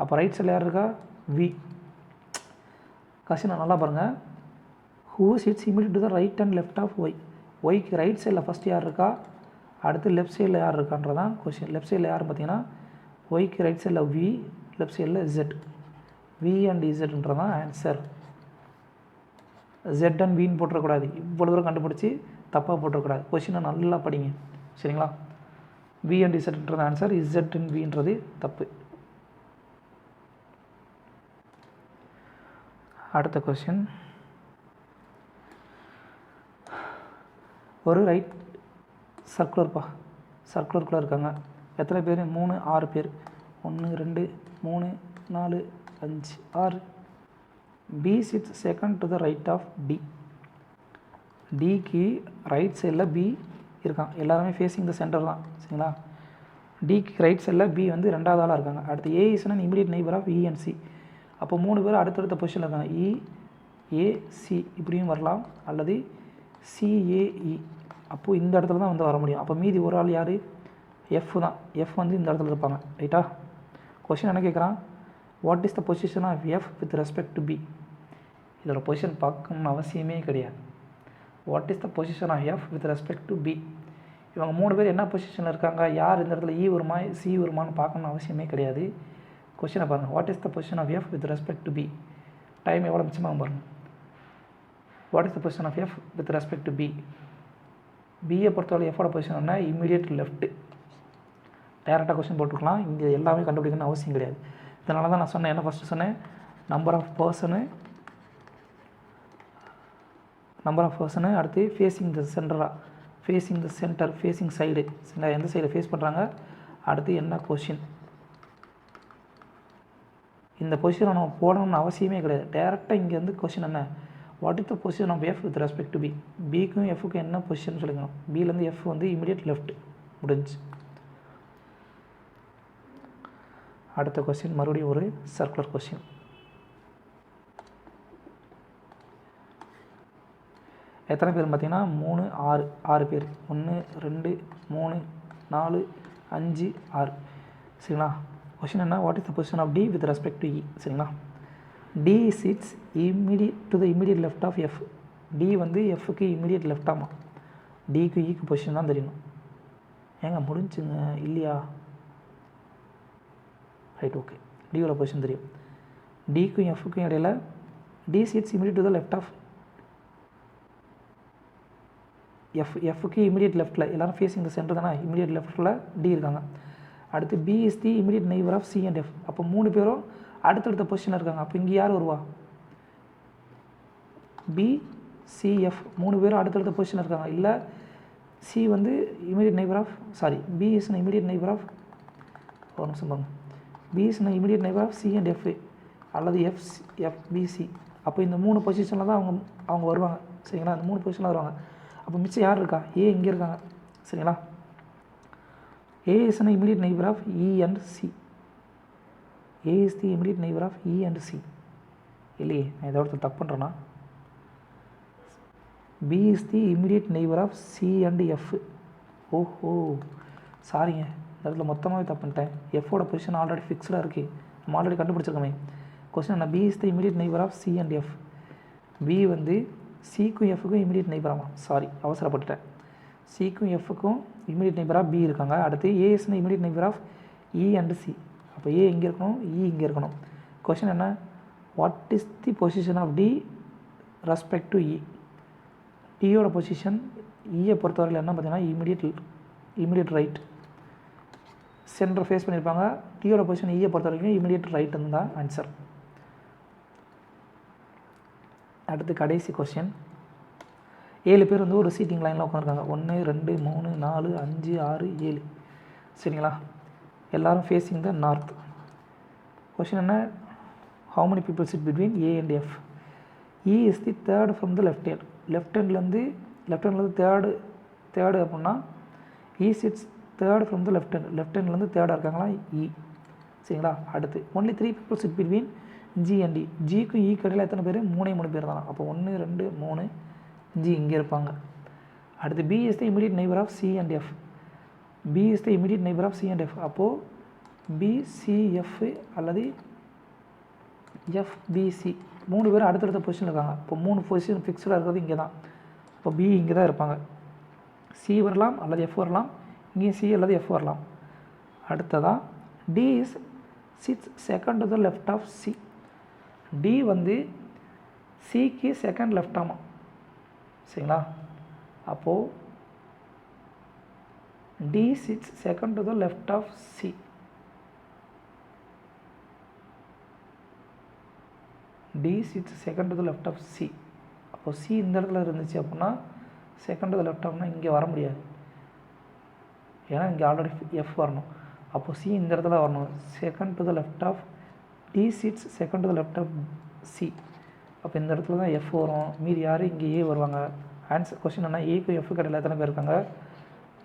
அப்போ ரைட் சைடில் யார் இருக்கா, வி. கொஸ்டினை நல்லா பாருங்கள். Who sits immediate to the right and left of Y. ஒய்க்கு ரைட் சைடில் ஃபஸ்ட் யார் இருக்கா, அடுத்து லெஃப்ட் சைடில் யார் இருக்கான்றதான் கொஸ்டின். லெஃப்ட் சைடில் யார் பார்த்தீங்கன்னா ஒய்க்கு ரைட் சைடில் வி, லெஃப்ட் சைடில் இசட். வி அண்ட் இசட்ன்றதான் ஆன்சர். ஜெட் அண்ட் வின்னு போட்டுறக்கூடாது. இவ்வளோ தூரம் கண்டுபிடிச்சி தப்பாக போட்டுறக்கூடாது. கொஷினை நல்லா படிங்க. சரிங்களா? வி அண்ட் இசட்ன்றது ஆன்சர், இசட் அண்ட் வின்றது தப்பு. அடுத்த கொஸ்டின். ஒரு ரைட் சர்க்குலருக்குள்ளே இருக்காங்க. எத்தனை பேர், 3 6 பேர். 1 2 3 4 5 6. B sits second to the right of D. டிக்கு ரைட் சைடில் பி இருக்கான். எல்லாருமே ஃபேஸிங் த சென்டர் தான். சரிங்களா? டிக்கு ரைட் சைடில் பி வந்து 2வது ஆளாக இருக்காங்க. அடுத்து A is an immediate neighbour of E and C. அப்போ 3 பேர் அடுத்தடுத்த பொசிஷனில் இருக்காங்க. இ ஏ சி இப்படியும் வரலாம், அல்லது சிஏஇ. அப்போது இந்த இடத்துல தான் வந்து வர முடியும். அப்போ மீதி ஒரு ஆள் யார், எஃப் தான். எஃப் வந்து இந்த இடத்துல இருப்பாங்க. ரைட்டா? கொஷின் என்ன கேட்குறான், what is the position of F with respect to B. இதோட பொசிஷன் பார்க்கணும்னு அவசியமே கிடையாது. What is the position of F with respect to B. இவங்க 3 பேர் என்ன பொசிஷனில் இருக்காங்க, யார் இந்த இடத்துல இ வருமா சி வருமானு பார்க்கணும்னு அவசியமே கிடையாது. கொஷினை பாருங்கள். What is the position of F with respect to B. Time எவ்வளோ மிச்சமாக பாருங்கள். What is the position of F with respect to B. பிஏ பொறுத்தவரை எஃபோட பொசிஷன் என்ன, இமீடியட் லெஃப்ட். டேரெக்டாக கொஸ்டின் போட்டுக்கலாம். இங்கே எல்லாமே கண்டுபிடிக்கணும்னு அவசியம் கிடையாது. இதனால தான் நான் சொன்னேன், என்ன ஃபஸ்ட்டு சொன்னேன், நம்பர் ஆஃப் பர்சனு, அடுத்து ஃபேஸிங் த சென்டரா, facing the centre, facing side, எந்த சைடை ஃபேஸ் பண்ணுறாங்க, அடுத்து என்ன கொஷின். இந்த பொசிஷனை நம்ம போடணும்னு அவசியமே கிடையாது. டேரெக்டாக இங்கே வந்து கொஷின் என்ன, what is the position of F with respect to B. பிக்கும் எஃப்க்கும் என்ன பொசிஷன் சொல்லிக்கணும். பிலேருந்து எஃப் வந்து இமீடியட் லெஃப்ட். முடிஞ்சு. அடுத்த கொஸ்டின் மறுபடியும் ஒரு சர்க்குலர் கொஸ்டின். எத்தனை பேர் பார்த்தீங்கன்னா 3 6 பேர். 1 2 3 4 5 6. சரிங்களா? கொஸ்டின் என்ன, what is the position of D with respect to E. சரிங்களா? D sits immediate to the immediate left of F. D வந்து எஃப்க்கு இமீடியட் லெஃப்டாமா. டிக்கு இக்கு பொசிஷன் தான் தெரியணும். ஏங்க முடிஞ்சுங்க இல்லையா? Right, okay. டியோட பொசிஷன் தெரியும். டிக்கும் எஃப்க்கும் இடையில D sits immediate to the left of எஃப்க்கு இமீடியட் லெஃப்ட்டில், எல்லோரும் ஃபேஸிங் த சென்டர் தானே, இமீடியட் லெஃப்ட்டில் டி இருக்காங்க. அடுத்து B is the immediate neighbour of C and F. அப்போ 3 பேரும் அடுத்தடுத்த பொசிஷனில் இருக்காங்க. அப்போ இங்கே யார் வருவா, பி சி எஃப் 3 பேரும் அடுத்தடுத்த பொசிஷனில் இருக்காங்க. இல்லை சி வந்து immediate neighbour of, B is an immediate neighbour of, ஒரு நிமிஷம் பாருங்க, B is an immediate neighbour of C and F, அல்லது எஃப்பிசி. அப்போ இந்த 3 பொசிஷனில் தான் அவங்க வருவாங்க. சரிங்களா? அந்த 3 பொசிஷனில் வருவாங்க. அப்போ மிச்சம் யார் இருக்கா, ஏ இங்கே இருக்காங்க. சரிங்களா? A is an immediate neighbour of E and C. A is the immediate neighbour of E and C. இல்லையே, நான் ஏதோ ஒருத்தர் தப்பு பண்ணுறேன்னா. B is the immediate neighbour of C and F. ஓஹோ, சாரிங்க, இந்த இடத்துல மொத்தமாகவே தப்பு பண்ணிட்டேன். எஃபோட பொசிஷன் ஆல்ரெடி ஃபிக்ஸ்டாக இருக்குது, நம்ம ஆல்ரெடி கண்டுபிடிச்சிருக்கோமே. கொஸ்டின் என்ன, B is the immediate neighbour of C and F. B வந்து சிக்கும் எஃப்க்கும் இமீடியட் நெய்பராமா, அவசரப்பட்டுட்டேன். சிக்கும் எஃப்க்கும் இமீடியட் நெய்பராக பி இருக்காங்க. அடுத்து A is immediate neighbour of E and C. அப்போ ஏ இங்கே இருக்கணும், இ இங்கே இருக்கணும். கொஷின் என்ன, what is the position of D respect to E. டியோட பொசிஷன் ஈயை பொறுத்தவரையில் என்ன பார்த்தீங்கன்னா இமீடியட் ரைட். சென்டர் ஃபேஸ் பண்ணியிருப்பாங்க. டியோட பொசிஷன் ஈயை பொறுத்த வரைக்கும் இமீடியட் ரைட்டுன்னு தான் ஆன்சர். அடுத்து கடைசி கொஸ்டின். 7 பேர் வந்து ஒரு சீட்டிங் லைனில் உட்காந்துருக்காங்க. 1 2 3 4 5 6 7. சரிங்களா? எல்லோரும் ஃபேஸிங் த நார்த். கொஷின் என்ன, how many people sit between A and F. E is the third from the left hand. Left ஹேண்ட்லேருந்து தேர்டு அப்படின்னா E sits third from the left ஹேண்ட்லேருந்து தேர்டாக இருக்காங்களா இ. சரிங்களா? அடுத்து only 3 people sit between G and E. ஜிக்கும் E கடையில் எத்தனை பேர், 3 பேர் தானே. அப்போ 1 2 3 ஜி இங்கே இருப்பாங்க. அடுத்து B is the immediate neighbour of C and F. B is the immediate neighbour of C and F. அப்போது பிசிஎஃப் அல்லது எஃப்பிசி 3 பேர் அடுத்தடுத்த பொசிஷனில் இருக்காங்க. இப்போ 3 பொசிஷன் ஃபிக்ஸ்டாக இருக்கிறது இங்கே தான். இப்போ பி இங்கே தான் இருப்பாங்க. சி வரலாம் அல்லது எஃப் வரலாம். இங்கேயும் சி அல்லது எஃப் வரலாம். அடுத்ததாக D is sits second to the left of C. D வந்து சிக்கு செகண்ட் லெஃப்ட் ஆமாம். சரிங்களா? அப்போது D sits second to the left of C. D sits second to the left of C. அப்போது சி இந்த இடத்துல இருந்துச்சு அப்படின்னா செகண்ட் டு த லெஃப்ட் ஆஃப்னா இங்கே வர முடியாது. ஏன்னா இங்கே ஆல்ரெடி எஃப் வரணும். அப்போது சி இந்த இடத்துல வரணும். Second to the left of D sits second to the left of C. அப்போ இந்த இடத்துல தான் எஃப் வரும். மீதி யார் இங்கே ஏ வருவாங்க. ஆன்சர் கொஸ்டின் என்ன, ஏக்கு எஃப் கடையில் எத்தனை பேர் இருக்காங்க,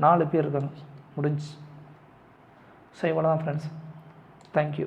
4 பேர் இருக்காங்க. முடிஞ்சு. ஸோ இவ்வளோ தான் ஃப்ரெண்ட்ஸ். தேங்க்யூ.